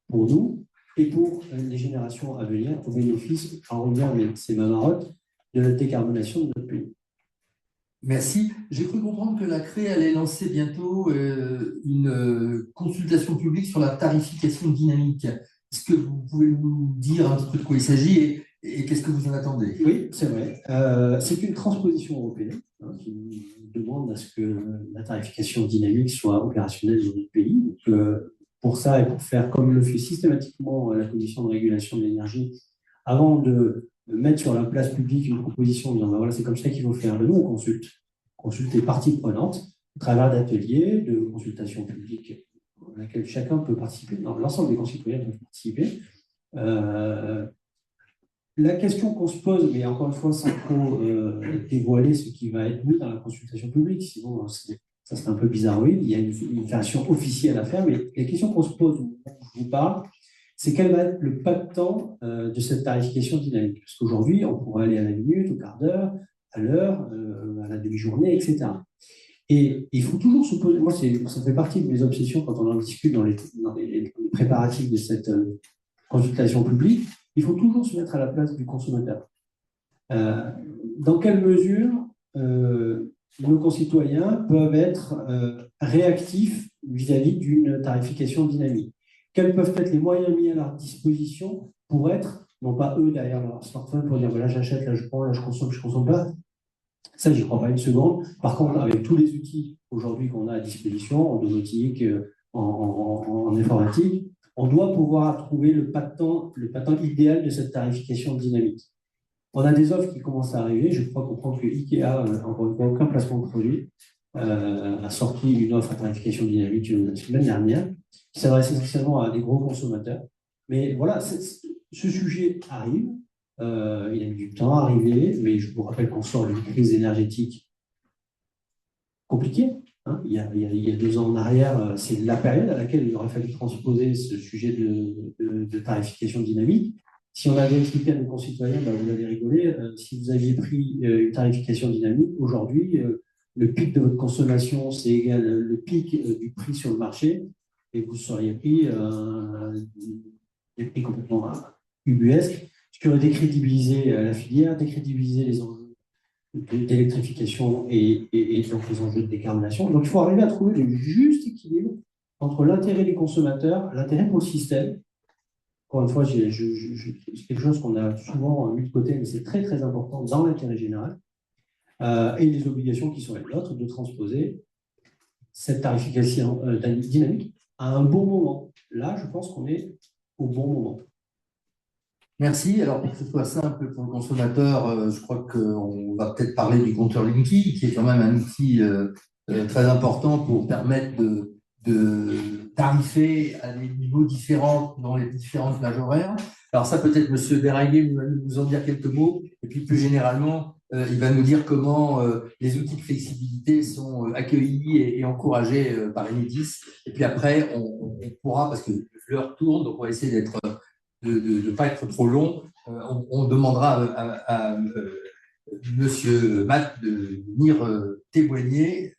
pour nous et pour les générations à venir, au bénéfice, en revient, mais c'est ma marotte, de la décarbonation de notre pays. Merci. J'ai cru comprendre que la CRE allait lancer bientôt une consultation publique sur la tarification dynamique. Est-ce que vous pouvez nous dire un petit peu de quoi il s'agit et qu'est-ce que vous en attendez? Oui, c'est vrai. C'est une transposition européenne qui demande à ce que la tarification dynamique soit opérationnelle dans notre pays. Donc, pour ça et pour faire comme le fait systématiquement la Commission de régulation de l'énergie, avant de mettre sur la place publique une proposition en disant ben voilà, c'est comme ça qu'il faut faire. Nous, on consulte les parties prenantes à travers d'ateliers, de consultations publiques dans lesquelles chacun peut participer, l'ensemble des concitoyens peuvent participer. La question qu'on se pose, mais encore une fois, sans trop dévoiler ce qui va être mis dans la consultation publique, sinon ça serait un peu bizarroïde, il y a une version officielle à faire, mais la question qu'on se pose, où je vous parle, c'est quel va être le pas de temps de cette tarification dynamique. Parce qu'aujourd'hui, on pourrait aller à la minute, au quart d'heure, à l'heure, à la demi-journée, etc. Et il faut toujours se poser, moi ça fait partie de mes obsessions quand on en discute dans les préparatifs de cette consultation publique, il faut toujours se mettre à la place du consommateur. Dans quelle mesure nos concitoyens peuvent être réactifs vis-à-vis d'une tarification dynamique? Quels peuvent être les moyens mis à leur disposition pour être, non pas eux derrière leur smartphone pour dire voilà, j'achète, là je prends, là je consomme pas. Ça, j'y crois pas une seconde. Par contre, avec tous les outils aujourd'hui qu'on a à disposition, en domotique, en informatique, on doit pouvoir trouver le pas de temps idéal de cette tarification dynamique. On a des offres qui commencent à arriver. Je crois comprendre que IKEA, encore une fois, aucun placement de produit, a sorti une offre à tarification dynamique la semaine dernière, qui s'adresse essentiellement à des gros consommateurs. Mais voilà, ce sujet arrive. Il a mis du temps à arriver, mais je vous rappelle qu'on sort d'une crise énergétique compliquée. Hein. Il y a 2 ans en arrière, c'est la période à laquelle il aurait fallu transposer ce sujet de tarification dynamique. Si on avait expliqué à nos concitoyens, vous allez rigoler, si vous aviez pris une tarification dynamique, aujourd'hui, le pic de votre consommation, c'est égal le pic du prix sur le marché, et vous seriez pris des prix complètement ubuesques, ce qui aurait décrédibilisé la filière, décrédibilisé les enjeux d'électrification et donc les enjeux de décarbonation. Donc, il faut arriver à trouver le juste équilibre entre l'intérêt des consommateurs, l'intérêt pour le système. Encore une fois, c'est quelque chose qu'on a souvent mis de côté, mais c'est très, très important dans l'intérêt général. Et les obligations qui sont les nôtres de transposer cette tarification dynamique à un bon moment. Là, je pense qu'on est au bon moment. Merci. Alors, pour que ce soit simple pour le consommateur, je crois qu'on va peut-être parler du compteur Linky, qui est quand même un outil très important pour permettre de tarifer à des niveaux différents dans les différentes plages horaires. Alors ça, peut-être M. Berenguer va nous en dire quelques mots, et puis plus généralement, il va nous dire comment les outils de flexibilité sont accueillis et encouragés par Enedis. Et puis après, on pourra, parce que l'heure tourne, donc on va essayer d'être de ne pas être trop long, on demandera à Monsieur Matt de venir témoigner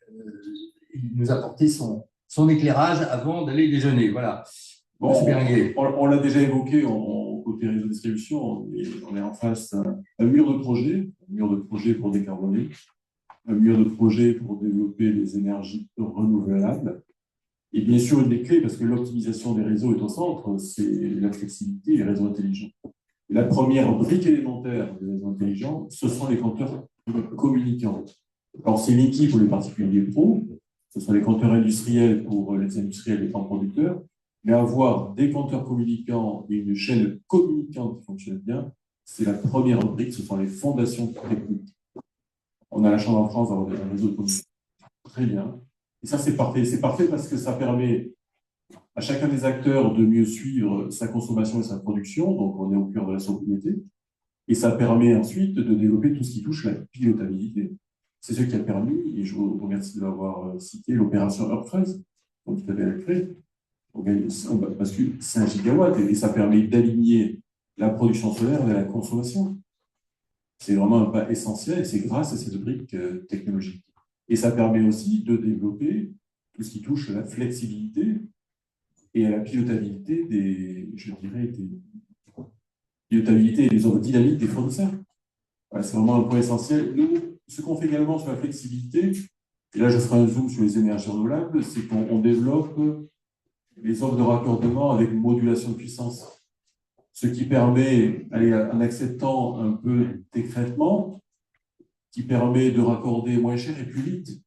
et nous apporter son éclairage avant d'aller déjeuner. Voilà. Bon, on l'a déjà évoqué côté réseau de distribution, on est en face à un mur de projet pour décarboner, un mur de projet pour développer les énergies renouvelables. Et bien sûr, une des clés, parce que l'optimisation des réseaux est au centre, c'est la flexibilité et les réseaux intelligents. Et la première brique élémentaire des réseaux intelligents, ce sont les compteurs communicants. Alors, c'est Linky pour les particuliers pros, ce sont les compteurs industriels pour les industriels et les grands producteurs, mais avoir des compteurs communicants et une chaîne communicante qui fonctionne bien, c'est la première brique, ce sont les fondations techniques. On a la chance en France d'avoir un réseau de communication très bien. Et ça, c'est parfait. C'est parfait parce que ça permet à chacun des acteurs de mieux suivre sa consommation et sa production, donc on est au cœur de la sobriété, et ça permet ensuite de développer tout ce qui touche la pilotabilité. C'est ce qui a permis, et je vous remercie de l'avoir cité, l'opération Earth 13, donc vous avez créé, parce que c'est 1 gigawatt, et ça permet d'aligner la production solaire et la consommation. C'est vraiment un pas essentiel, et c'est grâce à ces 2 briques technologiques. Et ça permet aussi de développer tout ce qui touche à la flexibilité et à la pilotabilité pilotabilité et les ordres dynamiques des fournisseurs. Voilà, c'est vraiment un point essentiel. Nous, ce qu'on fait également sur la flexibilité, et là je ferai un zoom sur les énergies renouvelables, c'est qu'on développe les offres de raccordement avec une modulation de puissance. Ce qui permet, en acceptant un peu d'écrêtement, qui permet de raccorder moins cher et plus vite,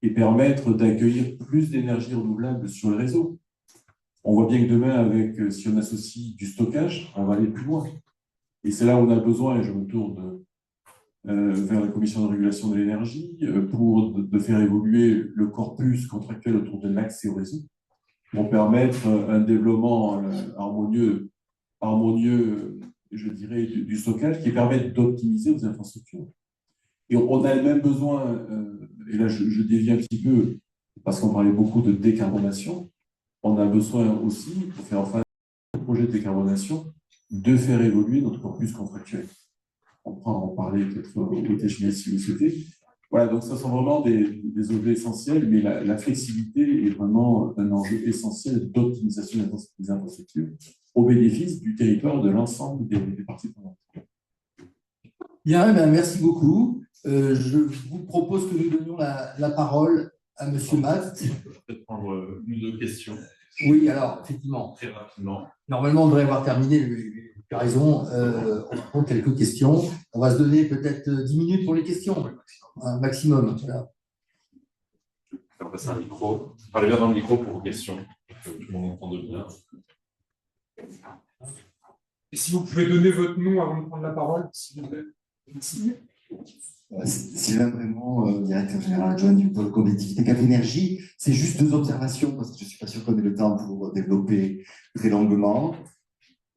et permettre d'accueillir plus d'énergie renouvelable sur le réseau. On voit bien que demain, si on associe du stockage, on va aller plus loin. Et c'est là où on a besoin, et je me tourne vers la Commission de régulation de l'énergie, pour de faire évoluer le corpus contractuel autour de l'accès au réseau, pour permettre un développement harmonieux, je dirais, du stockage, qui permette d'optimiser aux infrastructures. Et on a le même besoin, et là je dévie un petit peu, parce qu'on parlait beaucoup de décarbonation, on a besoin aussi, pour faire face au projet de décarbonation, de faire évoluer notre corpus contractuel. On pourra en parler peut-être au TGS si vous souhaitez. Voilà, donc ce sont vraiment des objets essentiels, mais la flexibilité est vraiment un enjeu essentiel d'optimisation des infrastructures au bénéfice du territoire et de l'ensemble des parties prenantes. Bien, merci beaucoup. Je vous propose que nous donnions la parole à M. Matt. Je peux peut-être prendre 1 ou 2 questions. Oui, alors, effectivement. Très rapidement. Normalement, on devrait avoir terminé. Tu as raison. On prend quelques questions. On va se donner peut-être 10 minutes pour les questions. Un maximum. Voilà. Je vais passer un micro. Parlez bien dans le micro pour vos questions. Que tout le monde entende bien. Et si vous pouvez donner votre nom avant de prendre la parole, s'il vous plaît. Merci. Sylvain Vraiment, directeur général adjoint du pôle compétitivité Cap Énergie. C'est juste 2 observations parce que je ne suis pas sûr qu'on ait le temps pour développer très longuement.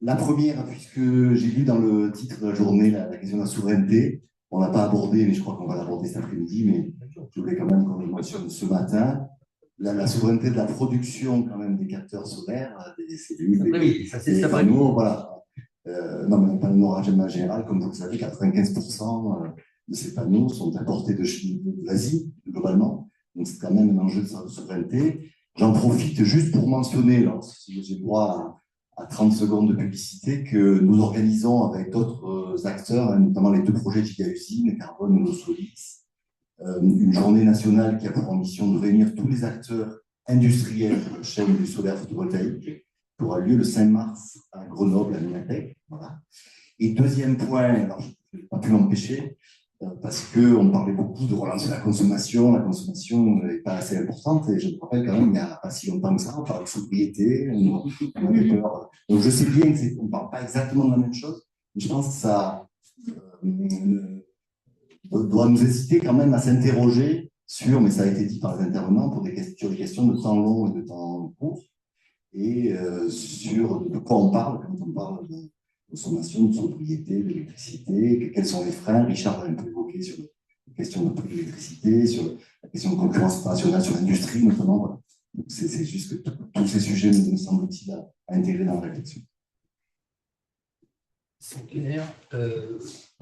La première, puisque j'ai lu dans le titre de la journée la question de la souveraineté, on ne l'a pas abordé, mais je crois qu'on va l'aborder cet après-midi, mais je voulais quand même qu'on le mentionne ce matin. La souveraineté de la production quand même des capteurs solaires, des cellules, des panneaux, voilà. Non, mais pas le orage en général, comme vous le savez, 95% de ces panneaux sont importés d'Asie, globalement. Donc, c'est quand même un enjeu de souveraineté. J'en profite juste pour mentionner, alors, si j'ai le droit à 30 secondes de publicité, que nous organisons avec d'autres acteurs, hein, notamment les 2 projets Giga-Usine, Carbone et Monosolis, une journée nationale qui a pour ambition de réunir tous les acteurs industriels de la chaîne du solaire photovoltaïque, qui aura lieu le 5 mars à Grenoble, à Minatec. Voilà. Et deuxième point, alors je n'ai pas pu m'empêcher, parce qu'on parlait beaucoup de relancer la consommation n'est pas assez importante, et je me rappelle quand même, il n'y a pas si longtemps que ça, on parle de sobriété, on avait peur. Donc je sais bien qu'on ne parle pas exactement de la même chose, mais je pense que ça doit nous inciter quand même à s'interroger sur, mais ça a été dit par les intervenants, sur des questions de temps long et de temps court, et sur de quoi on parle quand on parle de consommation, de sobriété, d'électricité, quels sont les freins. Richard a un peu évoqué sur la question de prix de l'électricité, sur la question de concurrence internationale, sur l'industrie notamment. Voilà. C'est juste que tous ces sujets me semble-t-il à intégrer dans la réflexion. C'est clair.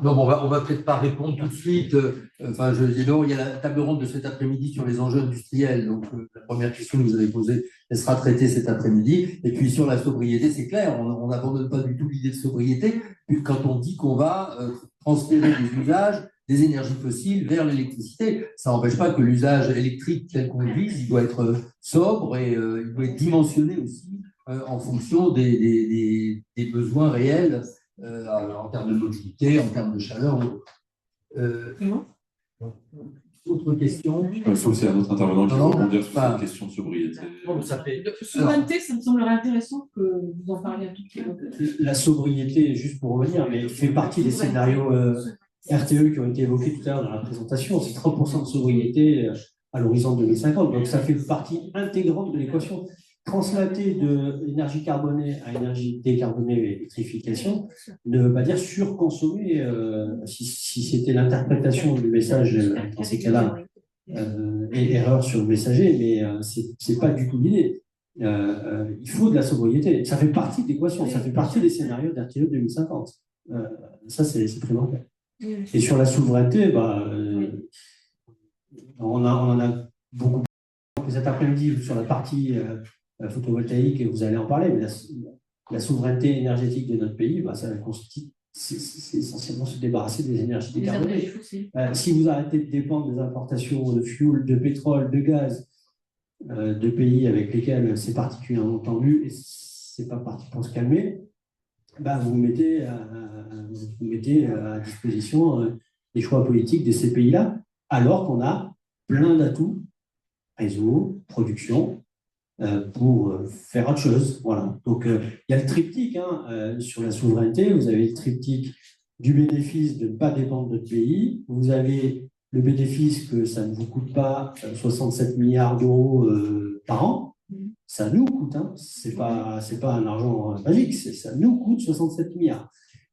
Non, bon, on va peut-être pas répondre tout de suite. Enfin, je dis non, il y a la table ronde de cet après-midi sur les enjeux industriels. Donc, la première question que vous avez posée, elle sera traitée cet après-midi. Et puis, sur la sobriété, c'est clair, on n'abandonne pas du tout l'idée de sobriété, quand on dit qu'on va transférer des usages des énergies fossiles vers l'électricité. Ça n'empêche pas que l'usage électrique tel qu'on le vise, il doit être sobre et il doit être dimensionné aussi en fonction des besoins réels. En termes de mobilité, en termes de chaleur. Autre question. Sauf si c'est un autre intervenant qui veut rebondir sur cette question de sobriété. Souveraineté, ça me semblerait intéressant que vous en parliez un tout petit peu. La sobriété, juste pour revenir, mais fait partie des scénarios RTE qui ont été évoqués tout à l'heure dans la présentation. C'est 30% de sobriété à l'horizon 2050. Donc ça fait partie intégrante de l'équation. Translater de l'énergie carbonée à énergie décarbonée et électrification ne veut pas dire surconsommer. Si c'était l'interprétation du message dans ces cas-là, et erreur sur le messager, mais c'est pas du tout l'idée. Il faut de la sobriété. Ça fait partie de l'équation, ça fait partie des scénarios d'RTE 2050. Ça, c'est primordial. Et sur la souveraineté, on en a beaucoup cet après-midi sur la partie photovoltaïque, et vous allez en parler, mais la souveraineté énergétique de notre pays, ça consiste, c'est essentiellement se débarrasser des énergies décarbonées. Si vous arrêtez de dépendre des importations de fuel, de pétrole, de gaz, de pays avec lesquels c'est particulièrement tendu, et c'est pas parti pour se calmer, vous mettez à disposition les choix politiques de ces pays-là, alors qu'on a plein d'atouts, réseau, production, pour faire autre chose. Voilà. Donc, il y a le triptyque sur la souveraineté. Vous avez le triptyque du bénéfice de ne pas dépendre de notre pays. Vous avez le bénéfice que ça ne vous coûte pas 67 milliards d'euros par an. Ça nous coûte. C'est pas un argent magique. Ça nous coûte 67 milliards.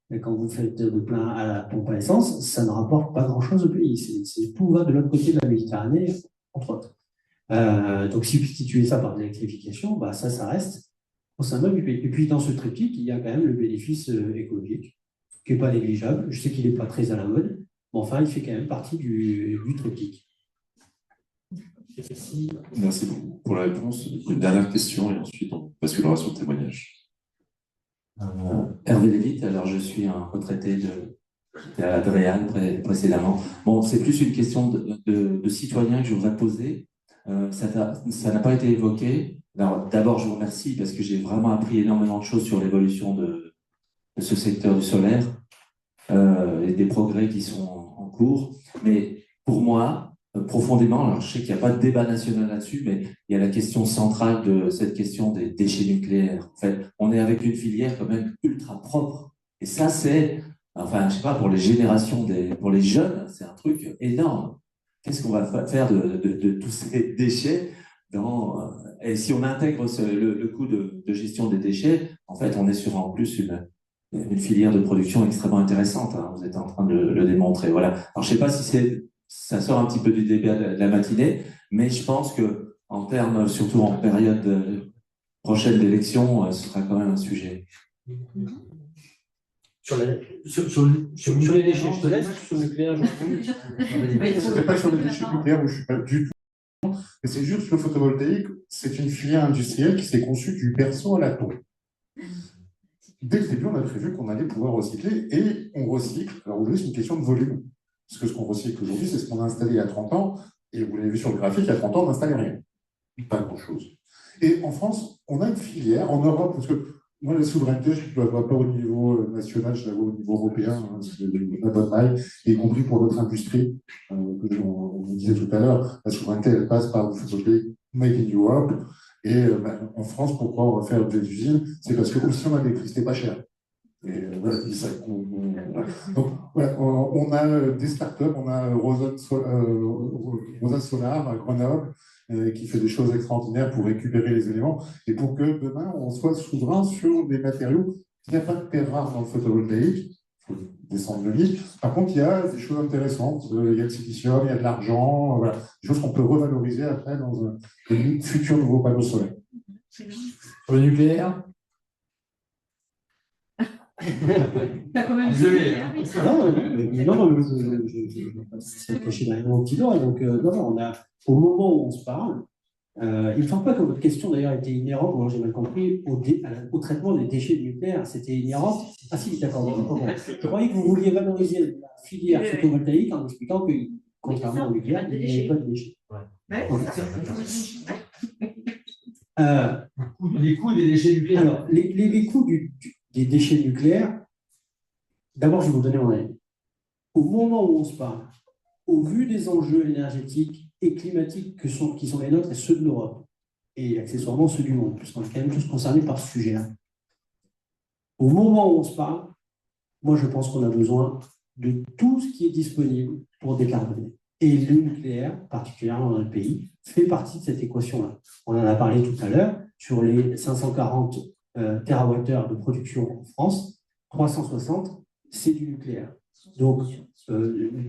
Et quand vous faites le plein à la pompe à essence, ça ne rapporte pas grand-chose au pays. Tout va de l'autre côté de la Méditerranée, entre autres. Donc, si vous substituez ça par de l'électrification, ça reste au sein même du pays. Et puis, dans ce triptyque, il y a quand même le bénéfice écologique, qui n'est pas négligeable. Je sais qu'il n'est pas très à la mode, mais enfin, il fait quand même partie du triptyque. Merci beaucoup pour la réponse. Une dernière question et ensuite on basculera sur le témoignage. Hervé Lévite, alors je suis un retraité de Adréal précédemment. Bon, c'est plus une question de citoyen que je voudrais poser. Ça n'a pas été évoqué. Alors, d'abord, je vous remercie parce que j'ai vraiment appris énormément de choses sur l'évolution de ce secteur du solaire et des progrès qui sont en cours. Mais pour moi, profondément, alors je sais qu'il n'y a pas de débat national là-dessus, mais il y a la question centrale de cette question des déchets nucléaires. En fait, on est avec une filière quand même ultra propre Et ça, c'est, enfin, je sais pas, pour les générations, pour les jeunes, c'est un truc énorme. Qu'est-ce qu'on va faire de tous ces déchets et si on intègre le coût de gestion des déchets, en fait, on est sur en plus une filière de production extrêmement intéressante, hein. Vous êtes en train de le démontrer. Voilà. Alors, je sais pas si ça sort un petit peu du débat de la matinée, mais je pense que en termes, surtout en période prochaine d'élection, ce sera quand même un sujet. Sur les déchets, je te laisse, sur le nucléaire, C'est pas sur les déchets nucléaires où je suis pas du tout. Mais c'est juste le photovoltaïque, c'est une filière industrielle qui s'est conçue du berceau à la tombe. Dès le début, on a prévu qu'on allait pouvoir recycler et on recycle. Alors aujourd'hui, c'est une question de volume. Parce que ce qu'on recycle aujourd'hui, c'est ce qu'on a installé il y a 30 ans. Et vous l'avez vu sur le graphique, il y a 30 ans, on n'installait rien. Pas grand-chose. Et en France, on a une filière, en Europe, parce que moi, la souveraineté, je ne la vois pas au niveau national, je la vois au niveau européen, hein, c'est la bonne maille, y compris pour notre industrie. On vous disait tout à l'heure, la souveraineté, elle passe par le photovoltaïque Made in Europe. Et en France, pourquoi on va faire des usines? C'est parce que aussi on a l'électricité pas chère. Et voilà, donc, voilà, on a des startups, on a Rosa Solar à Grenoble, qui fait des choses extraordinaires pour récupérer les éléments et pour que demain on soit souverain sur des matériaux. Il n'y a pas de terres rares dans le photovoltaïque, il faut descendre le livre. Par contre, il y a des choses intéressantes. Il y a le silicium, il y a de l'argent, voilà, des choses qu'on peut revaloriser après dans un futur nouveau panneau solaire. Sur le nucléaire? T'as quand même Désolé. Non, c'est caché derrière mon petit doigt. Donc, non, au moment où on se parle, il ne me semble pas que votre question d'ailleurs était inhérente, moi j'ai mal compris, au traitement des déchets nucléaires. C'était inhérent. Ah si, d'accord. Je croyais que vous vouliez valoriser la filière photovoltaïque en expliquant que, contrairement au nucléaire, il n'y avait pas de déchets. Les coûts des déchets nucléaires. Alors, les coûts des déchets nucléaires, d'abord, je vais vous donner mon avis. Au moment où on se parle, au vu des enjeux énergétiques et climatiques qui sont les nôtres et ceux de l'Europe, et accessoirement ceux du monde, puisqu'on est quand même tous concernés par ce sujet-là, au moment où on se parle, moi, je pense qu'on a besoin de tout ce qui est disponible pour décarboner. Et le nucléaire, particulièrement dans notre pays, fait partie de cette équation-là. On en a parlé tout à l'heure, sur les 540 TWh de production en France, 360, c'est du nucléaire. Donc,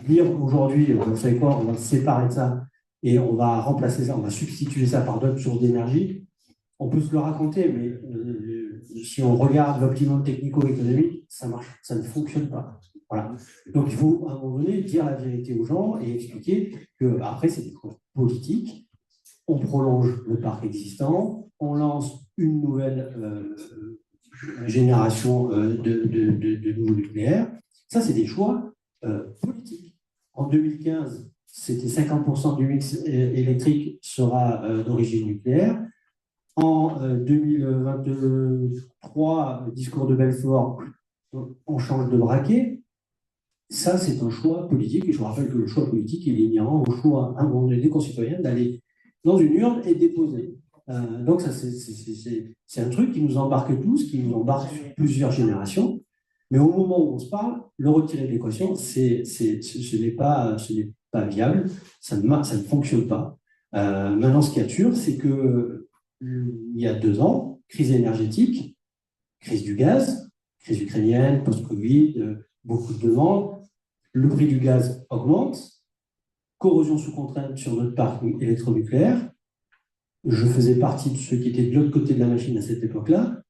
dire aujourd'hui, vous savez quoi, on va se séparer de ça et on va remplacer ça, on va substituer ça par d'autres sources d'énergie, on peut se le raconter, mais si on regarde l'optimum technico-économique, ça marche, ça ne fonctionne pas. Voilà. Donc, il faut à un moment donné dire la vérité aux gens et expliquer que après, c'est des choses politiques. On prolonge le parc existant, on lance une nouvelle génération de nouveaux nucléaires. Ça, c'est des choix politiques. En 2015, c'était 50% du mix électrique sera d'origine nucléaire. En 2023, discours de Belfort, on change de braquet. Ça, c'est un choix politique. Et je vous rappelle que le choix politique, il est inhérent au choix à un moment donné des concitoyens d'aller dans une urne et déposer. Donc, ça, c'est un truc qui nous embarque tous, qui nous embarque sur plusieurs générations. Mais au moment où on se parle, le retirer de l'équation, ce n'est pas viable, ça ne fonctionne pas. Maintenant, ce qu'il y a de sûr, c'est qu'il y a 2 ans, crise énergétique, crise du gaz, crise ukrainienne, post-Covid, beaucoup de demandes, le prix du gaz augmente, corrosion sous contrainte sur notre parc électronucléaire. Je faisais partie de ceux qui étaient de l'autre côté de la machine à cette époque-là.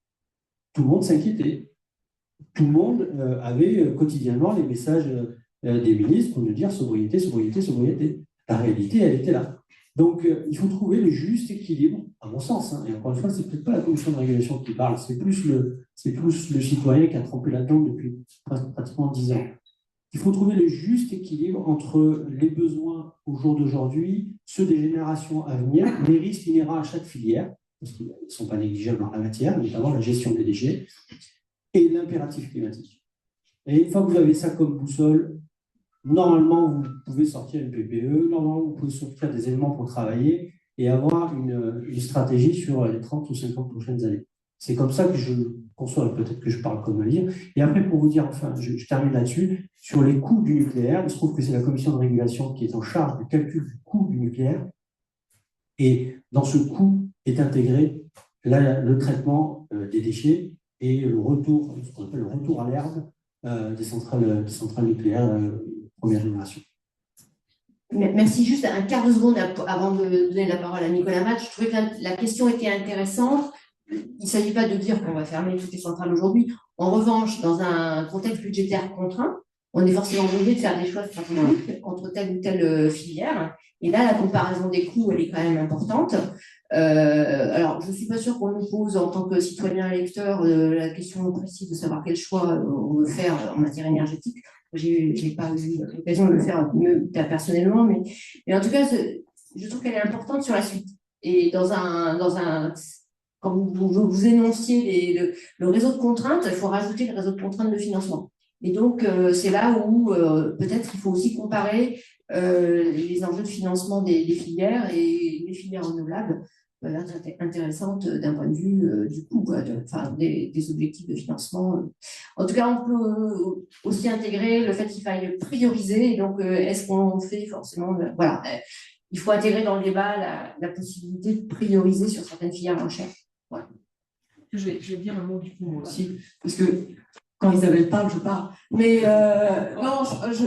Tout le monde s'inquiétait. Tout le monde avait quotidiennement les messages des ministres pour nous dire sobriété, sobriété, sobriété. La réalité, elle était là. Donc, il faut trouver le juste équilibre, à mon sens. Hein. Et encore une fois, ce n'est peut-être pas la commission de régulation qui parle, c'est plus le citoyen qui a trempé là-dedans depuis pratiquement 10 ans. Il faut trouver le juste équilibre entre les besoins au jour d'aujourd'hui, ceux des générations à venir, les risques inhérents à chaque filière, parce qu'ils ne sont pas négligeables en la matière, notamment la gestion des déchets, et l'impératif climatique. Et une fois que vous avez ça comme boussole, normalement, vous pouvez sortir une PPE, normalement, vous pouvez sortir des éléments pour travailler et avoir une stratégie sur les 30 ou 50 prochaines années. C'est comme ça que je conçois, peut-être que je parle comme un livre. Et après, pour vous dire, enfin, je termine là-dessus, sur les coûts du nucléaire, il se trouve que c'est la commission de régulation qui est en charge du calcul du coût du nucléaire. Et dans ce coût est intégré le traitement des déchets et le retour, ce qu'on appelle le retour à l'herbe des centrales nucléaires première génération. Merci. Juste un quart de seconde avant de donner la parole à Nicolas Mat. Je trouvais que la question était intéressante. Il ne s'agit pas de dire qu'on va fermer toutes les centrales aujourd'hui. En revanche, dans un contexte budgétaire contraint, on est forcément obligé de faire des choix stratégiques entre telle ou telle filière. Et là, la comparaison des coûts, elle est quand même importante. Alors, je ne suis pas sûre qu'on nous pose, en tant que citoyen électeur, la question précise de savoir quel choix on veut faire en matière énergétique. Je n'ai pas eu l'occasion de le faire personnellement, mais en tout cas, je trouve qu'elle est importante sur la suite. Et quand vous énonciez le réseau de contraintes, il faut rajouter le réseau de contraintes de financement. Et donc, c'est là où peut-être il faut aussi comparer les enjeux de financement des filières, et les filières renouvelables peuvent être intéressantes d'un point de vue du coût, des objectifs de financement. En tout cas, on peut aussi intégrer le fait qu'il faille prioriser. Et donc, est-ce qu'on fait forcément... Voilà, il faut intégrer dans le débat la possibilité de prioriser sur certaines filières moins chères. Voilà. Je vais dire un mot du coup, moi aussi, parce que quand Isabelle parle, je parle. Mais non,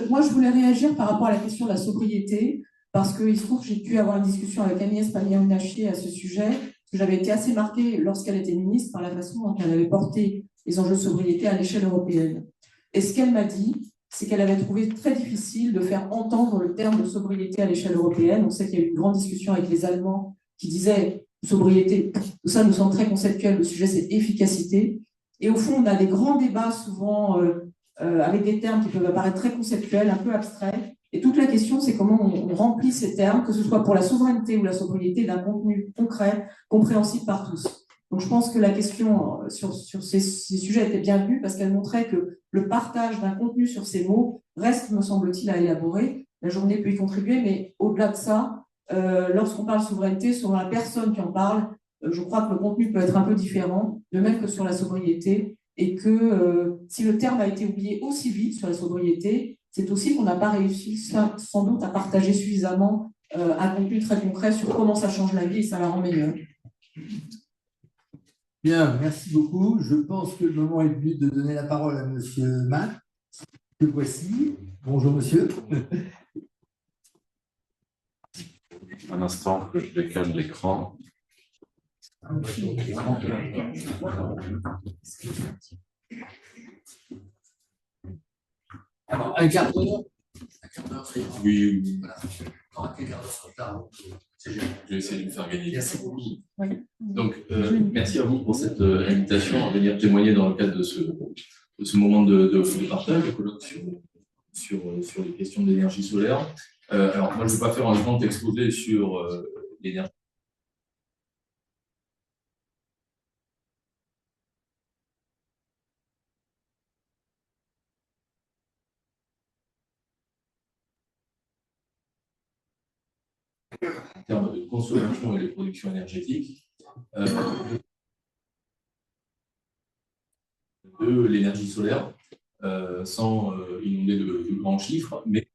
moi, je voulais réagir par rapport à la question de la sobriété, parce qu'il se trouve que j'ai pu avoir une discussion avec Agnès Pannier-Runacher à ce sujet, parce que j'avais été assez marquée lorsqu'elle était ministre par la façon dont elle avait porté les enjeux de sobriété à l'échelle européenne. Et ce qu'elle m'a dit, c'est qu'elle avait trouvé très difficile de faire entendre le terme de sobriété à l'échelle européenne. On sait qu'il y a eu une grande discussion avec les Allemands qui disaient sobriété, tout ça nous semble très conceptuel, le sujet c'est efficacité. Et au fond, on a des grands débats souvent avec des termes qui peuvent apparaître très conceptuels, un peu abstraits. Et toute la question, c'est comment on remplit ces termes, que ce soit pour la souveraineté ou la sobriété, d'un contenu concret, compréhensible par tous. Donc je pense que la question sur ces sujets était bien vue, parce qu'elle montrait que le partage d'un contenu sur ces mots reste, me semble-t-il, à élaborer. La journée peut y contribuer, mais au-delà de ça, lorsqu'on parle souveraineté, selon la personne qui en parle, je crois que le contenu peut être un peu différent, de même que sur la sobriété, et que si le terme a été oublié aussi vite sur la sobriété, c'est aussi qu'on n'a pas réussi sans doute à partager suffisamment un contenu très concret sur comment ça change la vie et ça la rend meilleure. Bien, merci beaucoup. Je pense que le moment est venu de donner la parole à Monsieur Mat. Le voici. Bonjour, monsieur. Un instant que je décale l'écran. Alors, un quart d'heure. Oui. Voilà. On aura quelques quart d'heure de retard. Je vais essayer de me faire gagner. Merci beaucoup. Oui. Donc, merci à vous pour cette invitation à venir témoigner dans le cadre de ce moment de partage, de colloque sur les questions d'énergie solaire. Alors, moi, je ne vais pas faire un grand exposé sur l'énergie. En termes de consommation et de production énergétique, de l'énergie solaire, sans inonder de grands chiffres, mais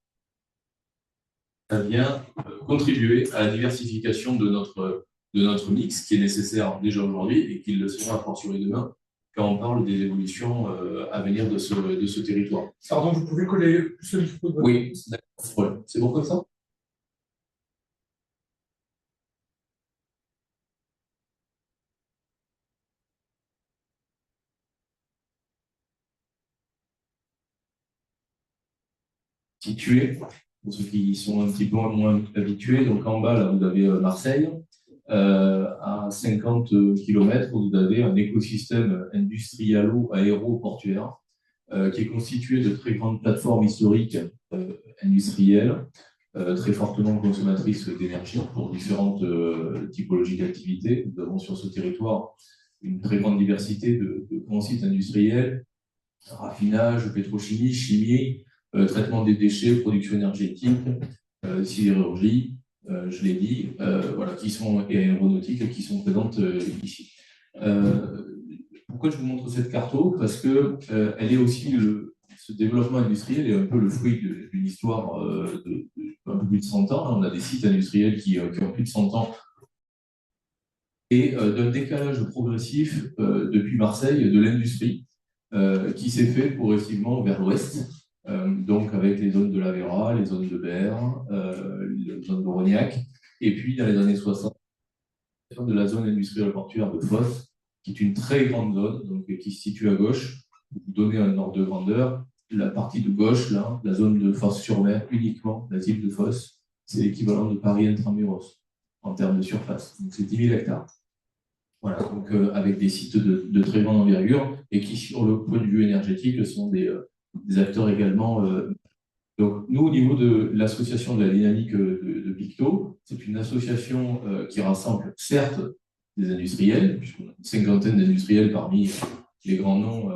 ça vient contribuer à la diversification de notre mix, qui est nécessaire déjà aujourd'hui et qui le sera a fortiori demain, quand on parle des évolutions à venir de ce territoire. Pardon, vous pouvez coller plus le micro de votre... Oui, d'accord. C'est bon comme ça? Situé, pour ceux qui sont un petit peu moins habitués, donc en bas, là, vous avez Marseille. À 50 km, vous avez un écosystème industrialo-aéroportuaire qui est constitué de très grandes plateformes historiques industrielles, très fortement consommatrices d'énergie pour différentes typologies d'activités. Nous avons sur ce territoire une très grande diversité de grands sites industriels, raffinage, pétrochimie, chimie, traitement des déchets, production énergétique, sidérurgie, je l'ai dit, voilà, qui sont et aéronautique qui sont présentes ici. pourquoi je vous montre cette carto? Parce que elle est aussi ce développement industriel est un peu le fruit d'une histoire un peu plus de 100 ans. On a des sites industriels qui ont plus de 100 ans et d'un décalage progressif depuis Marseille de l'industrie qui s'est fait progressivement vers l'ouest, donc avec les zones de l'Aveyron, les zones de Berre, les zones de Rognac, et puis dans les années 60, de la zone industrielle portuaire de Fos, qui est une très grande zone, donc, qui se situe à gauche. Pour vous donner un ordre de grandeur, la partie de gauche, là, la zone de Fos-sur-Mer uniquement, la ville de Fos, c'est l'équivalent de Paris intramuros en termes de surface. Donc c'est 10 000 hectares. Voilà, donc avec des sites de très grande envergure et qui, sur le point de vue énergétique, sont des acteurs également. Donc, nous, au niveau de l'association de la dynamique de Picto, c'est une association qui rassemble, certes, des industriels, puisqu'on a une cinquantaine d'industriels parmi les grands noms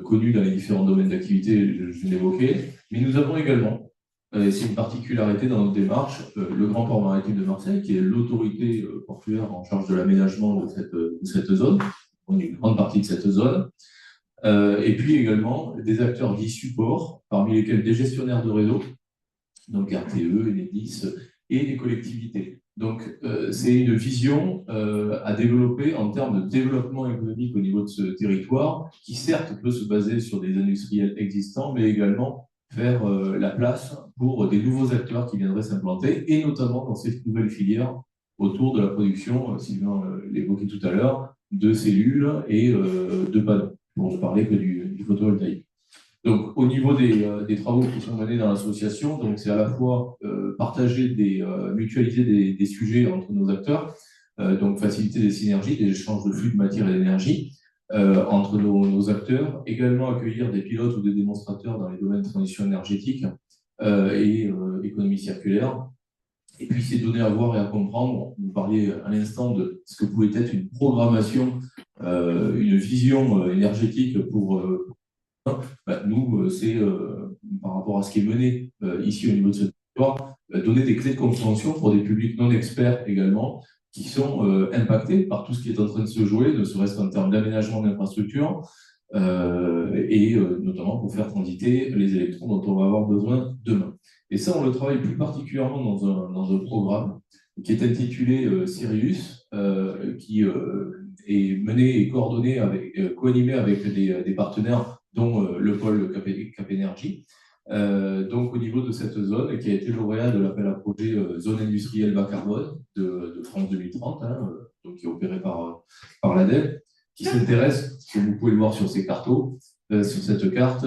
connus dans les différents domaines d'activité, je l'évoquais, mais nous avons également, c'est une particularité dans notre démarche, le Grand Port Maritime de Marseille, qui est l'autorité portuaire en charge de l'aménagement de cette zone. On a une grande partie de cette zone. Et puis également des acteurs dits supports, parmi lesquels des gestionnaires de réseau, donc RTE, Enedis, et des collectivités. Donc c'est une vision à développer en termes de développement économique au niveau de ce territoire, qui certes peut se baser sur des industriels existants, mais également faire la place pour des nouveaux acteurs qui viendraient s'implanter, et notamment dans cette nouvelle filière autour de la production, Sylvain l'évoquait tout à l'heure, de cellules et de panneaux, pour ne parler que du photovoltaïque. Donc, au niveau des travaux qui sont menés dans l'association, donc c'est à la fois partager, mutualiser des sujets entre nos acteurs, donc faciliter des synergies, des échanges de flux de matière et d'énergie entre nos acteurs, également accueillir des pilotes ou des démonstrateurs dans les domaines de transition énergétique et économie circulaire. Et puis, c'est donner à voir et à comprendre. Vous parliez à l'instant de ce que pouvait être une programmation, une vision énergétique pour nous, c'est par rapport à ce qui est mené ici au niveau de ce territoire, donner des clés de compréhension pour des publics non experts également, qui sont impactés par tout ce qui est en train de se jouer, ne serait-ce qu'en termes d'aménagement d'infrastructures, et notamment pour faire transiter les électrons dont on va avoir besoin demain. Et ça, on le travaille plus particulièrement dans un programme qui est intitulé Sirius, qui est mené et coordonné, co-animé avec des partenaires, dont le pôle Cap Énergie. Donc, au niveau de cette zone, qui a été lauréat de l'appel à projet Zone industrielle bas carbone de France 2030, donc qui est opéré par l'ADEME, qui s'intéresse, comme vous pouvez le voir sur ces cartos, sur cette carte,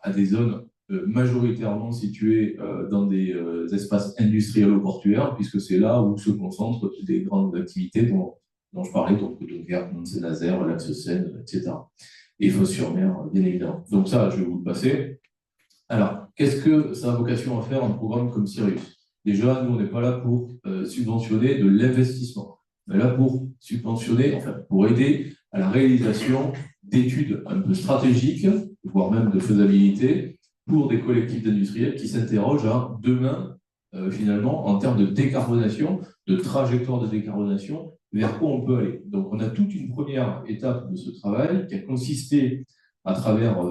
à des zones majoritairement situées dans des espaces industriels ou portuaires, puisque c'est là où se concentrent des grandes activités dont je parlais, donc Dunkerque, Saint-Nazaire, Lac-Seine, etc. Et Fos-sur-Mer, bien évidemment. Donc ça, je vais vous le passer. Alors, qu'est-ce que ça a vocation à faire un programme comme Sirius? Déjà, nous, on n'est pas là pour subventionner de l'investissement. On est là pour subventionner, enfin, pour aider à la réalisation d'études un peu stratégiques, voire même de faisabilité, pour des collectifs d'industriels qui s'interrogent à demain, finalement, en termes de décarbonation, de trajectoire de décarbonation, vers quoi on peut aller. Donc, on a toute une première étape de ce travail qui a consisté, à travers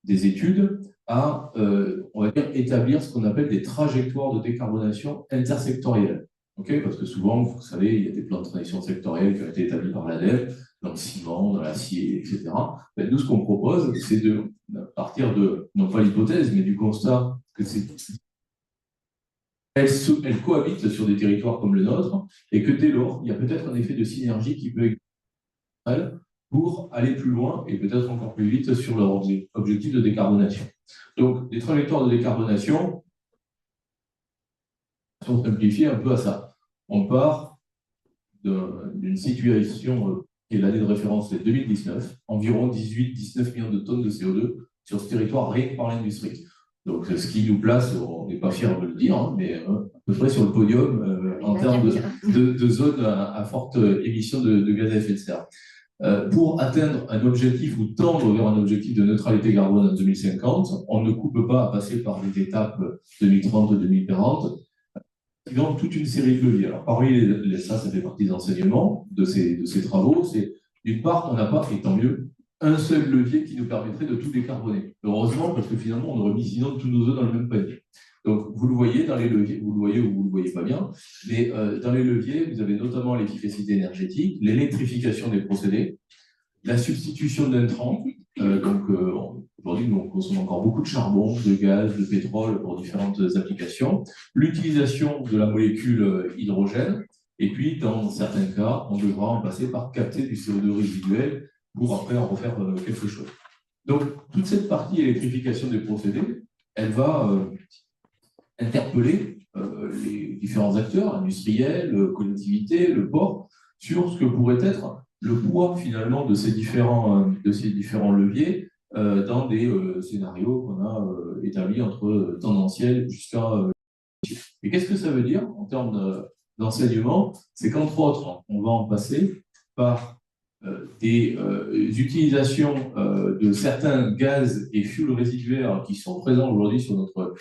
des études, à, on va dire, établir ce qu'on appelle des trajectoires de décarbonation intersectorielles. Okay, parce que souvent, vous savez, il y a des plans de transition sectorielle qui ont été établis par l'ADEME, dans le ciment, dans l'acier, etc. Ben, nous, ce qu'on propose, c'est de partir de, non pas l'hypothèse, mais du constat que elles cohabitent sur des territoires comme le nôtre, et que dès lors, il y a peut-être un effet de synergie qui peut exister pour aller plus loin et peut-être encore plus vite sur leur objectif de décarbonation. Donc, des trajectoires de décarbonation sont simplifiées un peu à ça. On part d'une situation qui est l'année de référence, c'est 2019, environ 18-19 millions de tonnes de CO2 sur ce territoire rien que par l'industrie. Donc, ce qui nous place, on n'est pas fiers de le dire, mais à peu près sur le podium en termes de zones à forte émission de gaz à effet de serre. Pour atteindre un objectif ou tendre vers un objectif de neutralité carbone en 2050, on ne coupe pas à passer par les étapes 2030-2040, qui ont toute une série de leviers. Alors, parmi ça fait partie des enseignements de ces travaux, c'est d'une part, on n'a pas, et tant mieux, un seul levier qui nous permettrait de tout décarboner. Heureusement, parce que finalement, on aurait mis sinon tous nos œufs dans le même panier. Donc, vous le voyez dans les leviers, vous le voyez ou vous ne le voyez pas bien, mais dans les leviers, vous avez notamment l'efficacité énergétique, l'électrification des procédés, la substitution d'intrants. Aujourd'hui, nous, on consomme encore beaucoup de charbon, de gaz, de pétrole pour différentes applications, l'utilisation de la molécule hydrogène, et puis, dans certains cas, on devra en passer par capter du CO2 résiduel pour après en refaire quelque chose. Donc, toute cette partie électrification des procédés, elle va interpeller les différents acteurs, industriels, collectivités, le port, sur ce que pourrait être le poids finalement de ces différents leviers dans des scénarios qu'on a établis entre tendanciels jusqu'à... Et qu'est-ce que ça veut dire en termes d'enseignement? C'est qu'entre autres, on va en passer par des utilisations de certains gaz et fuels résiduaires qui sont présents aujourd'hui sur notre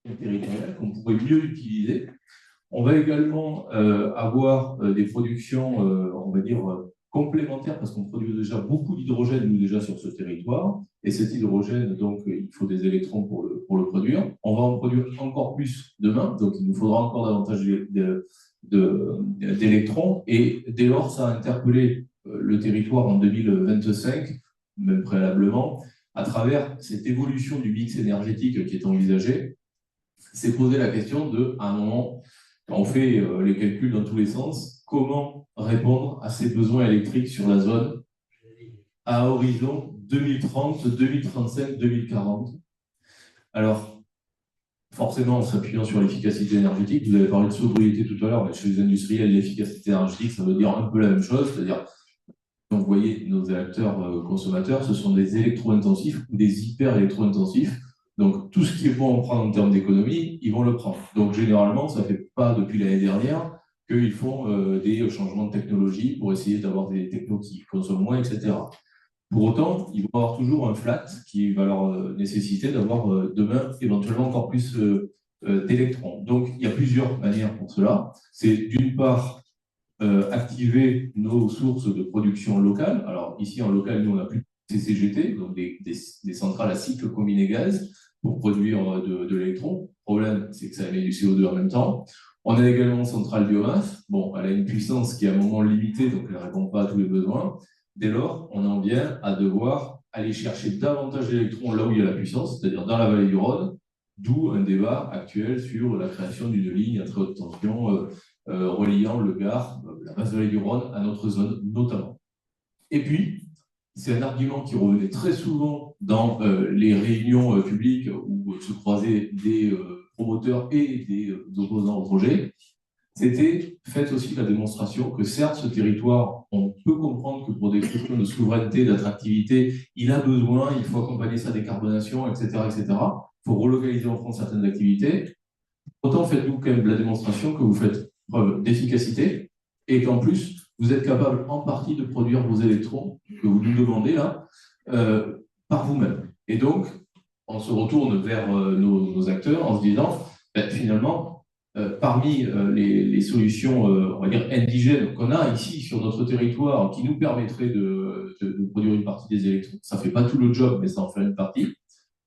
territorial, qu'on pourrait mieux utiliser. On va également avoir des productions, on va dire, complémentaires, parce qu'on produit déjà beaucoup d'hydrogène, nous, déjà sur ce territoire, et cet hydrogène, donc, il faut des électrons pour le produire. On va en produire encore plus demain, donc il nous faudra encore davantage d'électrons, et dès lors, ça a interpellé le territoire en 2025, même préalablement, à travers cette évolution du mix énergétique qui est envisagée, s'est posé la question de, à un moment, quand on fait les calculs dans tous les sens, comment répondre à ces besoins électriques sur la zone à horizon 2030, 2035, 2040. Alors, forcément, en s'appuyant sur l'efficacité énergétique, vous avez parlé de sobriété tout à l'heure, mais chez les industriels, l'efficacité énergétique, ça veut dire un peu la même chose, c'est-à-dire, vous voyez, nos acteurs consommateurs, ce sont des électro-intensifs ou des hyper-électro-intensifs. Donc, tout ce qui est bon à prendre en termes d'économie, ils vont le prendre. Donc, généralement, ça ne fait pas depuis l'année dernière qu'ils font des changements de technologie pour essayer d'avoir des technos qui consomment moins, etc. Pour autant, ils vont avoir toujours un flat qui va leur nécessiter d'avoir demain éventuellement encore plus d'électrons. Donc, il y a plusieurs manières pour cela. C'est d'une part activer nos sources de production locales. Alors, ici, en local, nous, on n'a plus de CCGT, donc des centrales à cycle combiné gaz pour produire de l'électron. Le problème, c'est que ça émet du CO2 en même temps. On a également une centrale biomasse. Bon, elle a une puissance qui est à un moment limité, donc elle ne répond pas à tous les besoins. Dès lors, on en vient à devoir aller chercher davantage d'électrons là où il y a la puissance, c'est-à-dire dans la vallée du Rhône, d'où un débat actuel sur la création d'une ligne à très haute tension reliant le Gard, la basse vallée du Rhône, à notre zone notamment. Et puis, c'est un argument qui revenait très souvent dans les réunions publiques où se croisaient des promoteurs et des opposants au projet. C'était faites aussi la démonstration que certes, ce territoire, on peut comprendre que pour des questions de souveraineté, d'attractivité, il a besoin, il faut accompagner sa décarbonation, etc., etc. Il faut relocaliser en France certaines activités. Autant faites-nous quand même la démonstration que vous faites preuve d'efficacité et qu'en plus, vous êtes capable en partie de produire vos électrons que vous nous demandez là, par vous-même. Et donc, on se retourne vers nos acteurs en se disant, finalement, parmi les solutions, on va dire, indigènes qu'on a ici sur notre territoire qui nous permettraient de produire une partie des électrons, ça ne fait pas tout le job, mais ça en fait une partie,